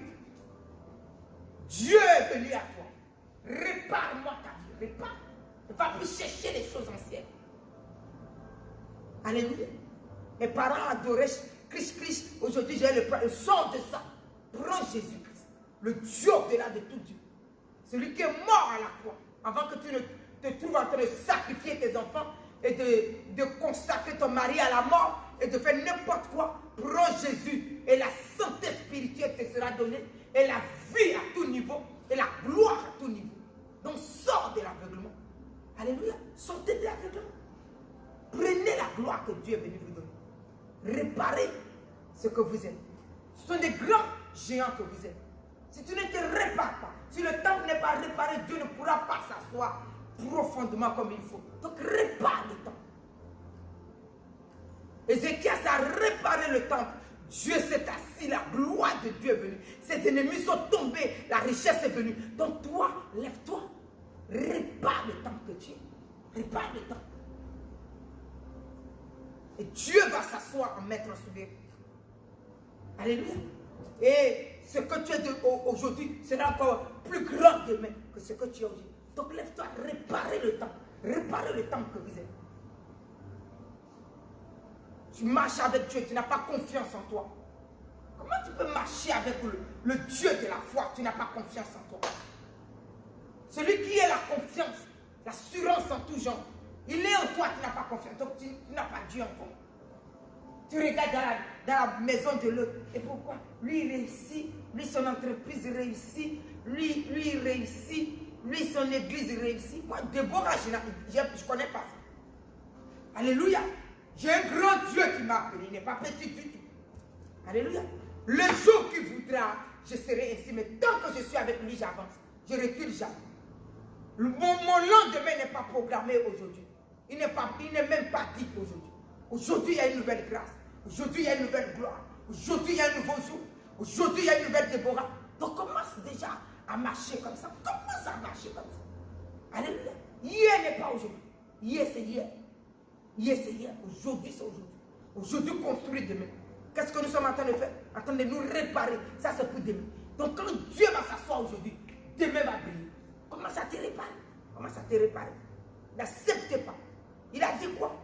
Dieu est venu à toi. Répare-moi ta vie. Répare. Ne va plus chercher les choses anciennes. Alléluia. Mes parents adoraient Christ. Aujourd'hui, j'ai le sort de ça. Prends Jésus-Christ. Le Dieu au-delà de tout Dieu. Celui qui est mort à la croix. Avant que tu ne te trouves en train de sacrifier tes enfants et de consacrer ton mari à la mort et de faire n'importe quoi. Prends Jésus et la santé spirituelle te sera donnée et la vie à tout niveau et la gloire à tout niveau. Donc sors de l'aveuglement. Alléluia. Sortez de l'aveuglement. Prenez la gloire que Dieu est venu vous donner. Réparez ce que vous êtes. Ce sont des grands géants que vous êtes. Si tu ne te répares pas, si le temple n'est pas réparé, Dieu ne pourra pas s'asseoir profondément comme il faut. Donc répare le temple. Ézéchias a réparé le temple. Dieu s'est assis, la gloire de Dieu est venue. Ses ennemis sont tombés, la richesse est venue. Donc toi, lève-toi. Répare le temple que tu es. Répare le temple. Et Dieu va s'asseoir en maître souverain. Alléluia. Et ce que tu es aujourd'hui sera encore plus grand demain que ce que tu es aujourd'hui. Donc lève-toi, réparer le temple. Réparer le temple que vous êtes. Tu marches avec Dieu, tu n'as pas confiance en toi. Comment tu peux marcher avec le Dieu de la foi, tu n'as pas confiance en toi? Celui qui est la confiance, l'assurance en tout genre, il est en toi, tu n'as pas confiance. Donc tu n'as pas Dieu en toi. Tu regardes dans la maison de l'autre. Et pourquoi? Lui, il réussit. Lui, son entreprise réussit. Lui, il réussit. Lui, son église réussit. Moi, Déborah, je ne connais pas ça. Alléluia. J'ai un grand Dieu qui m'a appelé. Il n'est pas petit du tout. Alléluia. Le jour qu'il voudra, je serai ainsi. Mais tant que je suis avec lui, j'avance. Je ne recule jamais. Mon lendemain n'est pas programmé aujourd'hui. Il n'est même pas dit aujourd'hui. Aujourd'hui, il y a une nouvelle grâce. Aujourd'hui, il y a une nouvelle gloire. Aujourd'hui, il y a un nouveau jour. Aujourd'hui, il y a une nouvelle Déborah. Donc, commence déjà à marcher comme ça. Commence à marcher comme ça. Alléluia. Hier n'est pas aujourd'hui. Hier, c'est hier. Hier, c'est hier. Aujourd'hui, c'est aujourd'hui. Aujourd'hui, construit demain. Qu'est-ce que nous sommes en train de faire? En train de nous réparer. Ça, c'est pour demain. Donc, quand Dieu va s'asseoir aujourd'hui, demain va briller. Commence à te réparer. Commence à te réparer. N'accepte pas. Il a dit quoi?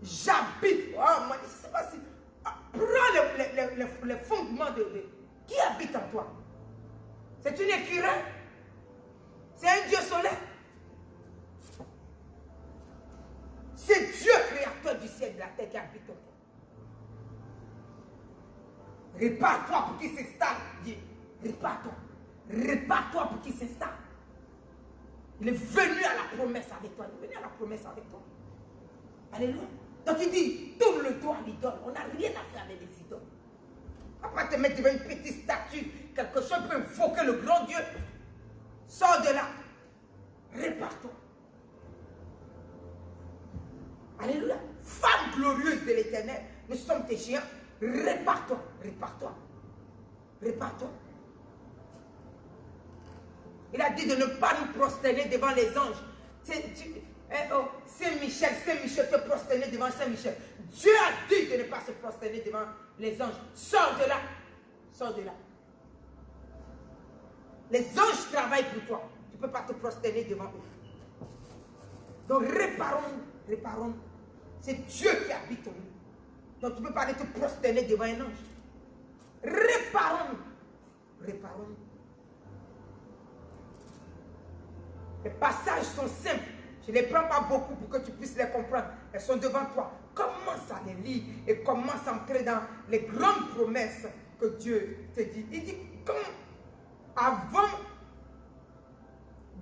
J'habite. Oh, moi, je ne sais pas si. Prends les fondements de. Qui habite en toi? C'est une écrivain? C'est un Dieu solaire? C'est Dieu créateur du ciel et de la terre qui habite en toi. Répare-toi pour qu'il s'installe. Répare-toi. Répare-toi pour qu'il s'installe. Il est venu à la promesse avec toi. Il est venu à la promesse avec toi. Alléluia. Donc il dit, tourne le dos à l'idole. On n'a rien à faire avec les idoles. Après te mettre devant une petite statue, quelque chose peut invoquer le grand Dieu. Sors de là. Répare-toi. Alléluia. Femme glorieuse de l'éternel, nous sommes tes géants. Répare-toi. Répare-toi. Répare-toi. Il a dit de ne pas nous prosterner devant les anges. Saint-Michel, te prosterner devant Saint-Michel. Dieu a dit de ne pas se prosterner devant les anges. Sors de là. Sors de là. Les anges travaillent pour toi. Tu ne peux pas te prosterner devant eux. Donc réparons-nous. Réparons-nous. C'est Dieu qui habite en nous. Donc tu ne peux pas aller te prosterner devant un ange. Réparons-nous. Réparons-nous. Les passages sont simples. Je ne les prends pas beaucoup pour que tu puisses les comprendre. Elles sont devant toi. Commence à les lire et commence à entrer dans les grandes promesses que Dieu te dit. Il dit, comme avant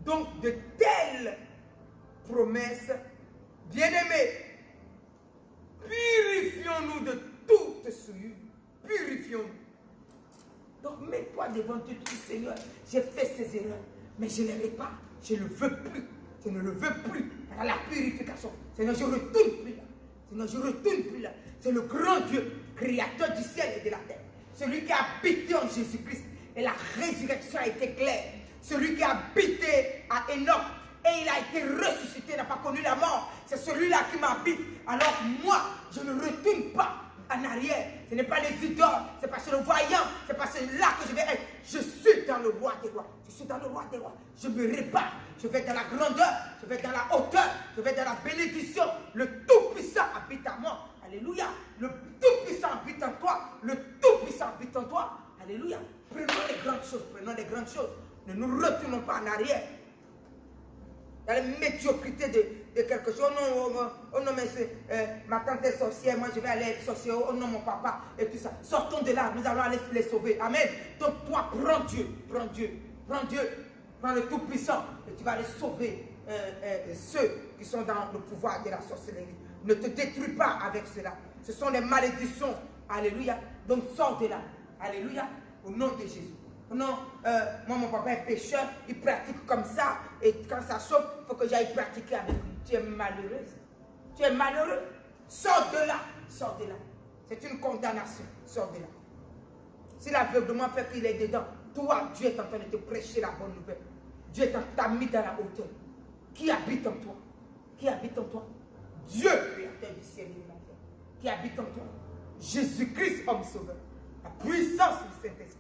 donc de telles promesses, bien-aimés, purifions-nous de toute souillure. Purifions-nous. Donc mets-toi devant Dieu, tu dis, Seigneur, j'ai fait ces erreurs, mais je ne les répare. Je ne le veux plus. Je ne le veux plus. Par la purification. Seigneur, je ne retourne plus là. Seigneur, je ne retourne plus là. C'est le grand Dieu, créateur du ciel et de la terre. Celui qui a habité en Jésus-Christ. Et la résurrection a été claire. Celui qui a habité à Enoch. Et il a été ressuscité, n'a pas connu la mort. C'est celui-là qui m'habite. Alors moi, je ne retourne pas en arrière. Ce n'est pas les idoles. C'est pas sur le voyant. C'est pas là que je vais être. Je suis dans le roi des rois. Je suis dans le roi des rois. Je me répare. Je vais dans la grandeur. Je vais dans la hauteur. Je vais dans la bénédiction. Le Tout-Puissant habite en moi. Alléluia. Le Tout-Puissant habite en toi. Le Tout-Puissant habite en toi. Alléluia. Prenons les grandes choses. Prenons les grandes choses. Ne nous retournons pas en arrière. Dans la médiocrité de quelque chose. Oh non, mais ma tante est sorcière, moi je vais aller être sorcière. Oh non, mon papa, et tout ça. Sortons de là, nous allons aller les sauver. Amen. Donc toi, prends Dieu, prends Dieu, prends Dieu, prends le Tout-Puissant, et tu vas aller sauver ceux qui sont dans le pouvoir de la sorcellerie. Ne te détruis pas avec cela. Ce sont les malédictions. Alléluia. Donc sors de là. Alléluia. Au nom de Jésus. Non, moi mon papa est pécheur, il pratique comme ça, et quand ça chauffe, il faut que j'aille pratiquer avec lui. Tu es malheureuse. Tu es malheureux. Sors de là. Sors de là. C'est une condamnation. Sors de là. Si l'aveuglement fait qu'il est dedans, toi, Dieu est en train de te prêcher la bonne nouvelle. Dieu t'a mis dans la hauteur. Qui habite en toi? Qui habite en toi? Dieu, créateur du ciel et de la terre. Qui habite en toi? Jésus-Christ, homme sauveur. La puissance du Saint-Esprit.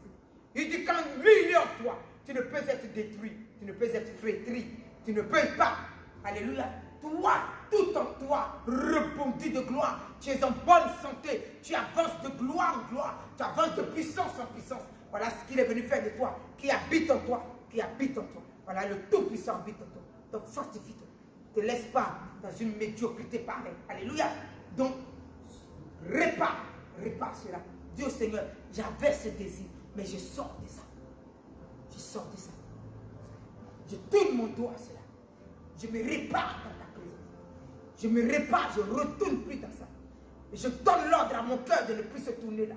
Il dit quand lui est en toi, tu ne peux être détruit, tu ne peux être flétri, tu ne peux pas. Alléluia. Toi, tout en toi, rebondit de gloire. Tu es en bonne santé. Tu avances de gloire en gloire. Tu avances de puissance en puissance. Voilà ce qu'il est venu faire de toi. Qui habite en toi. Qui habite en toi. Voilà, le Tout-Puissant habite en toi. Donc fortifie-toi. Ne te laisse pas dans une médiocrité pareille. Alléluia. Donc, répare cela. Dis au Seigneur, j'avais ce désir. Mais je sors de ça. Je sors de ça. Je tourne mon dos à cela. Je me répare dans ta présence. Je me répare, je ne retourne plus dans ça. Et je donne l'ordre à mon cœur de ne plus se tourner là.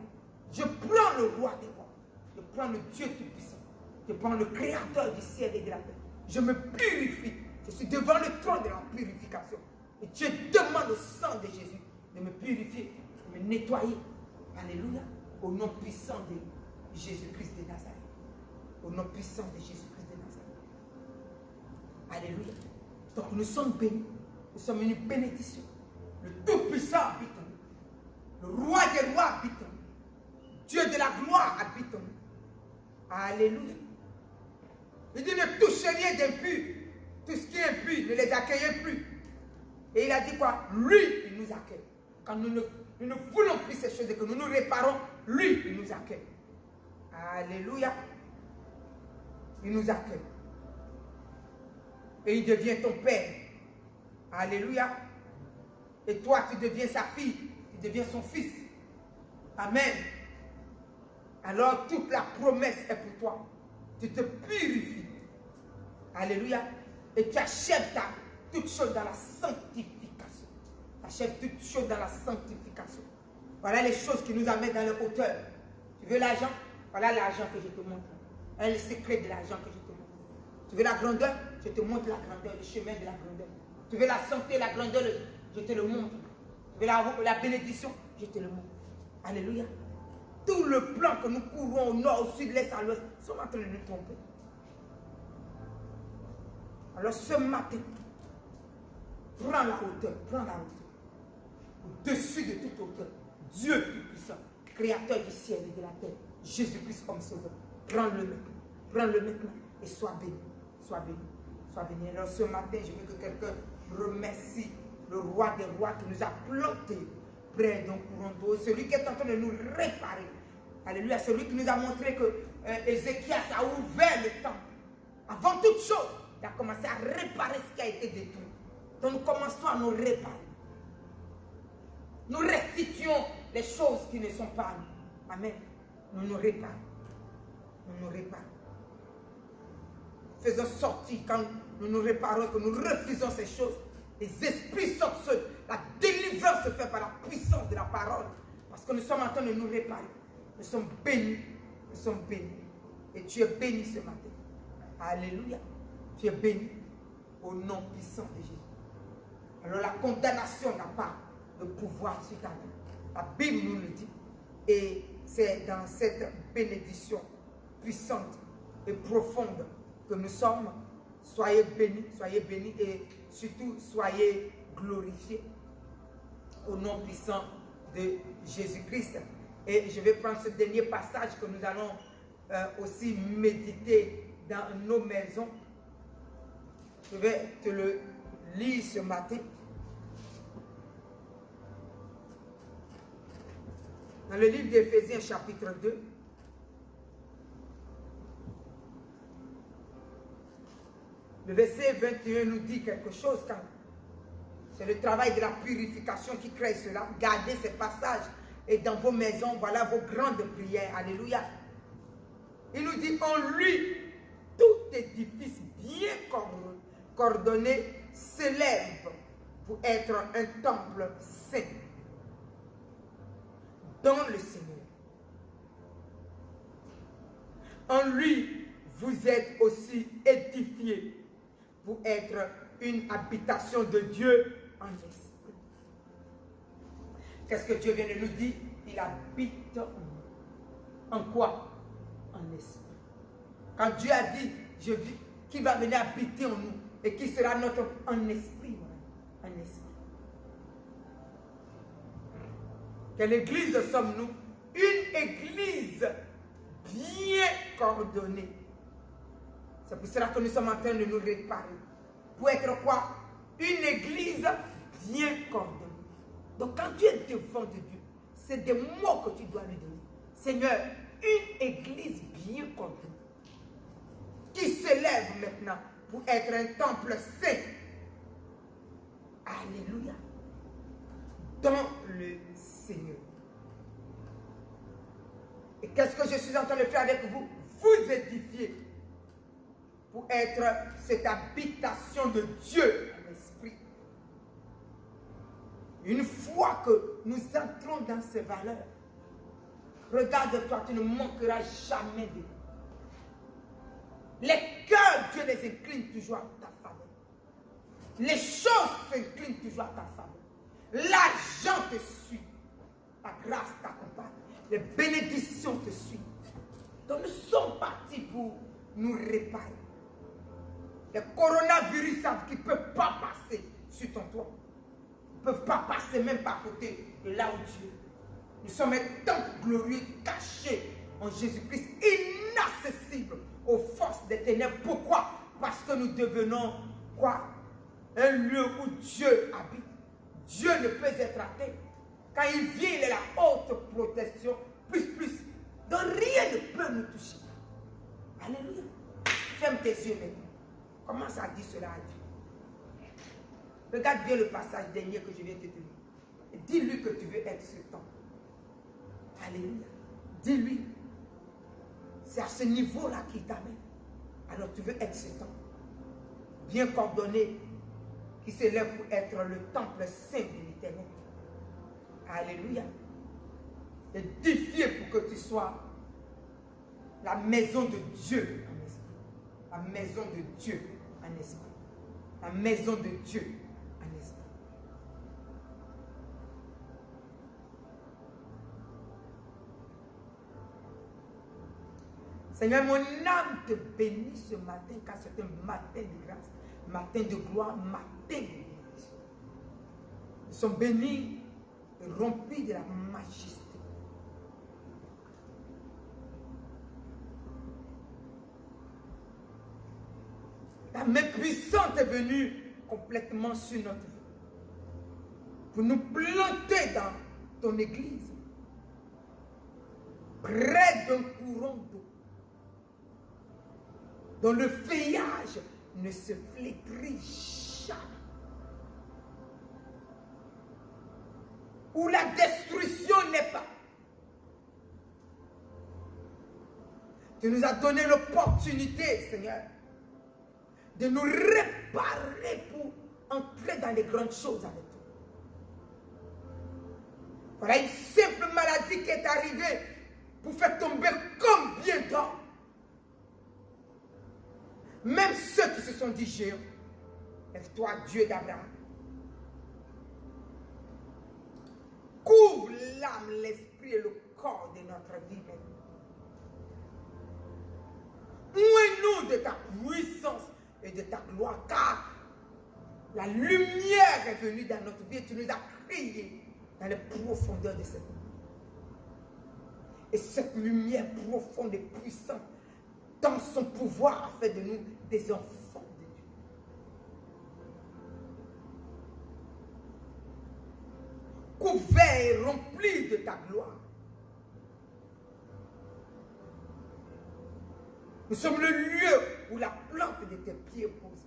Je prends le roi des rois. Je prends le Dieu tout-puissant. Je prends le créateur du ciel et de la terre. Je me purifie. Je suis devant le trône de la purification. Et Dieu demande au sang de Jésus de me purifier, de me nettoyer. Alléluia. Au nom puissant de Jésus-Christ de Nazareth. Au nom puissant de Jésus-Christ de Nazareth. Alléluia. Donc nous sommes bénis. Nous sommes une bénédiction. Le Tout-Puissant habite en nous. Le Roi des rois habite en nous. Dieu de la gloire habite en nous. Alléluia. Il dit ne touchez rien d'impur. Tout ce qui est impur, ne les accueillez plus. Et il a dit quoi? Lui, il nous accueille. Quand nous ne voulons plus ces choses et que nous nous réparons, lui, il nous accueille. Alléluia. Il nous accueille. Et il devient ton père. Alléluia. Et toi, tu deviens sa fille. Tu deviens son fils. Amen. Alors, toute la promesse est pour toi. Tu te purifies. Alléluia. Et tu achèves toutes choses dans la sanctification. Tu achèves toutes choses dans la sanctification. Voilà les choses qui nous amènent dans les hauteurs. Tu veux l'argent? Voilà l'argent que je te montre. Voilà le secret de l'argent que je te montre. Tu veux la grandeur? Je te montre la grandeur, le chemin de la grandeur. Tu veux la santé, la grandeur, je te le montre. Tu veux la bénédiction? Je te le montre. Alléluia. Tout le plan que nous courons au nord, au sud, l'est, à l'ouest, nous sommes en train de nous tromper. Alors ce matin, prends la hauteur, prends la hauteur. Au-dessus de toute hauteur, Dieu tout-puissant, créateur du ciel et de la terre, Jésus-Christ comme sauveur. Prends-le maintenant et sois béni, sois béni, sois béni. Alors ce matin, je veux que quelqu'un remercie le roi des rois qui nous a plantés près d'un courant d'eau, celui qui est en train de nous réparer. Alléluia, celui qui nous a montré que Ézéchias a ouvert le temple. Avant toute chose, il a commencé à réparer ce qui a été détruit. Donc nous commençons à nous réparer. Nous restituons les choses qui ne sont pas à nous. Amen. Nous nous réparons. Nous nous réparons. Faisons sortir quand nous nous réparons, que nous refusons ces choses. Les esprits sortent seuls. La délivrance se fait par la puissance de la parole. Parce que nous sommes en train de nous réparer. Nous sommes bénis. Nous sommes bénis. Et tu es béni ce matin. Alléluia. Tu es béni au nom puissant de Jésus. Alors la condamnation n'a pas de pouvoir sur ta vie. La Bible nous le dit. Et c'est dans cette bénédiction puissante et profonde que nous sommes. Soyez bénis et surtout soyez glorifiés au nom puissant de Jésus-Christ. Et je vais prendre ce dernier passage que nous allons aussi méditer dans nos maisons. Je vais te le lire ce matin. Dans le livre d'Éphésiens chapitre 2. Le verset 21 nous dit quelque chose quand c'est le travail de la purification qui crée cela. Gardez ces passages et dans vos maisons, voilà vos grandes prières. Alléluia. Il nous dit, en lui, tout édifice bien coordonné s'élève pour être un temple saint dans le Seigneur. En lui, vous êtes aussi édifiés pour être une habitation de Dieu en esprit. Qu'est-ce que Dieu vient de nous dire? Il habite en nous. En quoi? En esprit. Quand Dieu a dit, je vis, qui va venir habiter en nous et qui sera notre en esprit. En esprit. Quelle église sommes-nous? Une église bien coordonnée. C'est pour cela que nous sommes en train de nous réparer. Pour être quoi? Une église bien coordonnée. Donc quand tu es devant de Dieu, c'est des mots que tu dois lui donner. Seigneur, une église bien coordonnée qui s'élève maintenant pour être un temple saint. Alléluia. Dans le Seigneur. Et qu'est-ce que je suis en train de faire avec vous? Vous édifier pour être cette habitation de Dieu en esprit. Une fois que nous entrons dans ces valeurs, regarde-toi, tu ne manqueras jamais de. Les cœurs, Dieu les incline toujours à ta faveur. Les choses s'inclinent toujours à ta faveur. L'argent te suit. La grâce t'accompagne. Les bénédictions te suivent. Donc nous sommes partis pour nous réparer. Les coronavirus qui ne peuvent pas passer sur ton toit. Ils ne peuvent pas passer même par côté de là où tu es. Nous sommes un temple glorieux caché en Jésus-Christ, inaccessible aux forces des ténèbres. Pourquoi? Parce que nous devenons quoi? Un lieu où Dieu habite. Dieu ne peut être athée. Quand il vient, il est la haute protection, plus. Donc rien ne peut nous toucher. Alléluia. Ferme tes yeux maintenant. Commence à dire cela à Dieu. Regarde bien le passage dernier que je viens de te donner. Et dis-lui que tu veux être ce temps. Alléluia. Dis-lui. C'est à ce niveau-là qu'il t'amène. Alors tu veux être ce temps. Bien coordonné. Qui s'élève pour être le temple saint de l'Éternel. Alléluia. Édifié pour que tu sois la maison de Dieu en esprit. La maison de Dieu en esprit. La maison de Dieu en esprit. Seigneur, mon âme te bénit ce matin, car c'est un matin de grâce, matin de gloire, matin de bénédiction. Nous sommes bénis et remplis de la majesté. Ta main puissante est venue complètement sur notre vie. Pour nous planter dans ton église. Près d'un courant d'eau. Dont le feuillage ne se flétrit jamais. Où la destruction n'est pas. Tu nous as donné l'opportunité, Seigneur, de nous réparer pour entrer dans les grandes choses avec toi. Voilà une simple maladie qui est arrivée pour faire tomber combien d'hommes. Même ceux qui se sont dit géants. Lève-toi, Dieu d'Abraham. Couvre l'âme, l'esprit et le corps de notre vie même. Ouvrez-nous de ta puissance et de ta gloire, car la lumière est venue dans notre vie et tu nous as crié dans les profondeurs de cette nuit. Et cette lumière profonde et puissante, dans son pouvoir, a fait de nous des enfants de Dieu. Couverts et remplis de ta gloire. Nous sommes le lieu où la plante de tes pieds pose.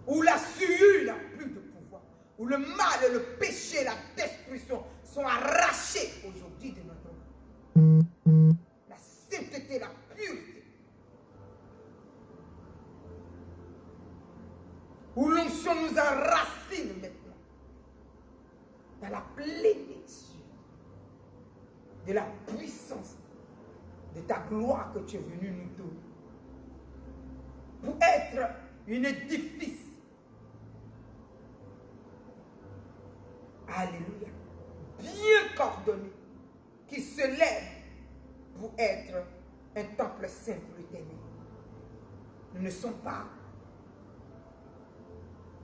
Où la sueur n'a plus de pouvoir. Où le mal, le péché, la destruction sont arrachés aujourd'hui de notre vie. La sainteté, la pureté. Où l'onction nous enracine maintenant. Dans la plénitude de la puissance de ta gloire que tu es venu nous donner. Pour être un édifice. Alléluia. Bien coordonné. Qui se lève pour être un temple saint pour l'Éternel. Nous ne sommes pas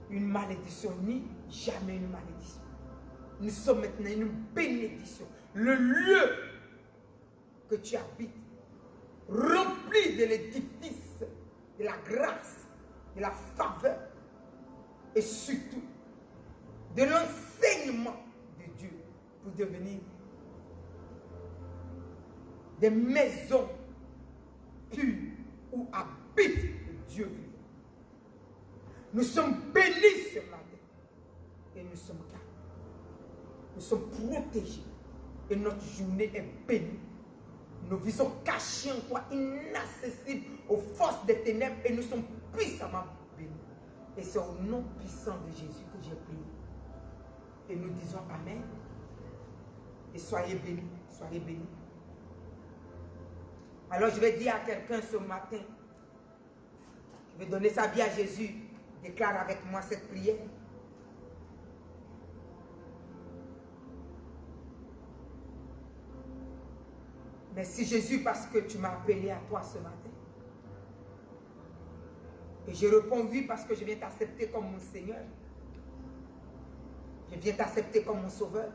une malédiction, ni jamais une malédiction. Nous sommes maintenant une bénédiction. Le lieu que tu habites, rempli de l'édifice, de la grâce, de la faveur, et surtout de l'enseignement de Dieu pour devenir des maisons pures où habite le Dieu vivant. Nous sommes bénis ce matin et nous sommes gardés. Nous sommes protégés et notre journée est bénie. Nos vies sont cachées en toi, inaccessibles aux forces des ténèbres et nous sommes puissamment bénis. Et c'est au nom puissant de Jésus que j'ai prié. Et nous disons Amen. Et soyez bénis, soyez bénis. Alors je vais dire à quelqu'un ce matin, je vais donner sa vie à Jésus, déclare avec moi cette prière. Merci Jésus parce que tu m'as appelé à toi ce matin. Et je réponds oui parce que je viens t'accepter comme mon Seigneur. Je viens t'accepter comme mon Sauveur,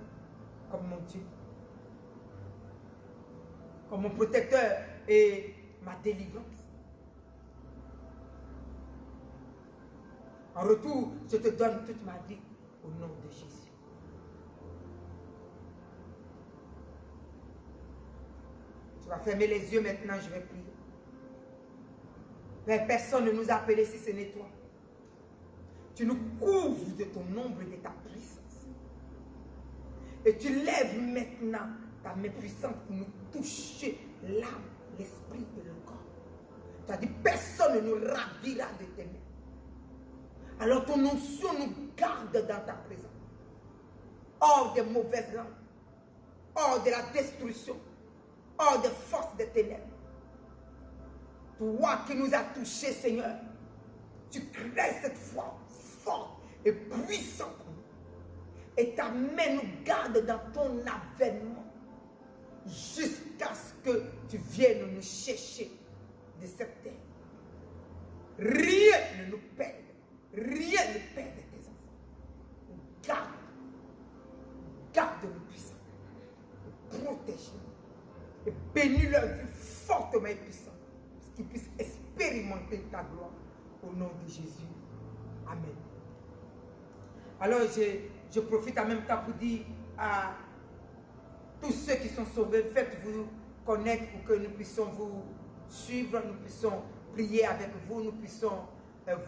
comme mon Dieu. Comme mon protecteur et ma délivrance. En retour, je te donne toute ma vie au nom de Jésus. Tu vas fermer les yeux maintenant, je vais prier. Mais personne ne nous a appelés si ce n'est toi. Tu nous couvres de ton ombre et de ta puissance. Et tu lèves maintenant ta main puissante pour nous toucher l'âme, l'esprit et le corps. Tu as dit, personne ne nous ravira de tes mains. Alors ton onction nous garde dans ta présence. Hors des mauvaises langues, hors de la destruction, hors des forces des ténèbres. Toi qui nous as touchés, Seigneur, tu crées cette foi forte et puissante. Et ta main nous garde dans ton avènement jusqu'à ce que tu viennes nous chercher de cette terre. Rien ne nous perd. Rien ne perd tes enfants. Garde-nous puissants. Protège-nous. Et bénis leur vie fortement et puissante. Pour qu'ils puissent expérimenter ta gloire. Au nom de Jésus. Amen. Alors je profite en même temps pour dire à tous ceux qui sont sauvés, faites-vous connaître pour que nous puissions vous suivre, nous puissions prier avec vous, nous puissions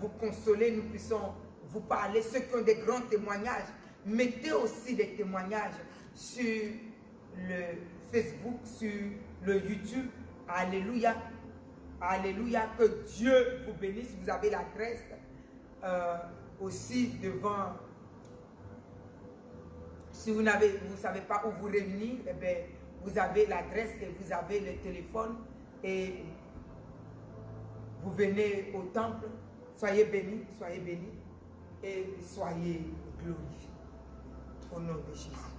vous consoler, nous puissions vous parler. Ceux qui ont des grands témoignages, mettez aussi des témoignages sur le Facebook, sur le YouTube. Alléluia. Alléluia. Que Dieu vous bénisse. Vous avez l'adresse aussi devant. Si vous ne savez pas où vous réunir, eh bien, vous avez l'adresse et vous avez le téléphone et vous venez au temple. Soyez bénis et soyez glorifiés. Au nom de Jésus.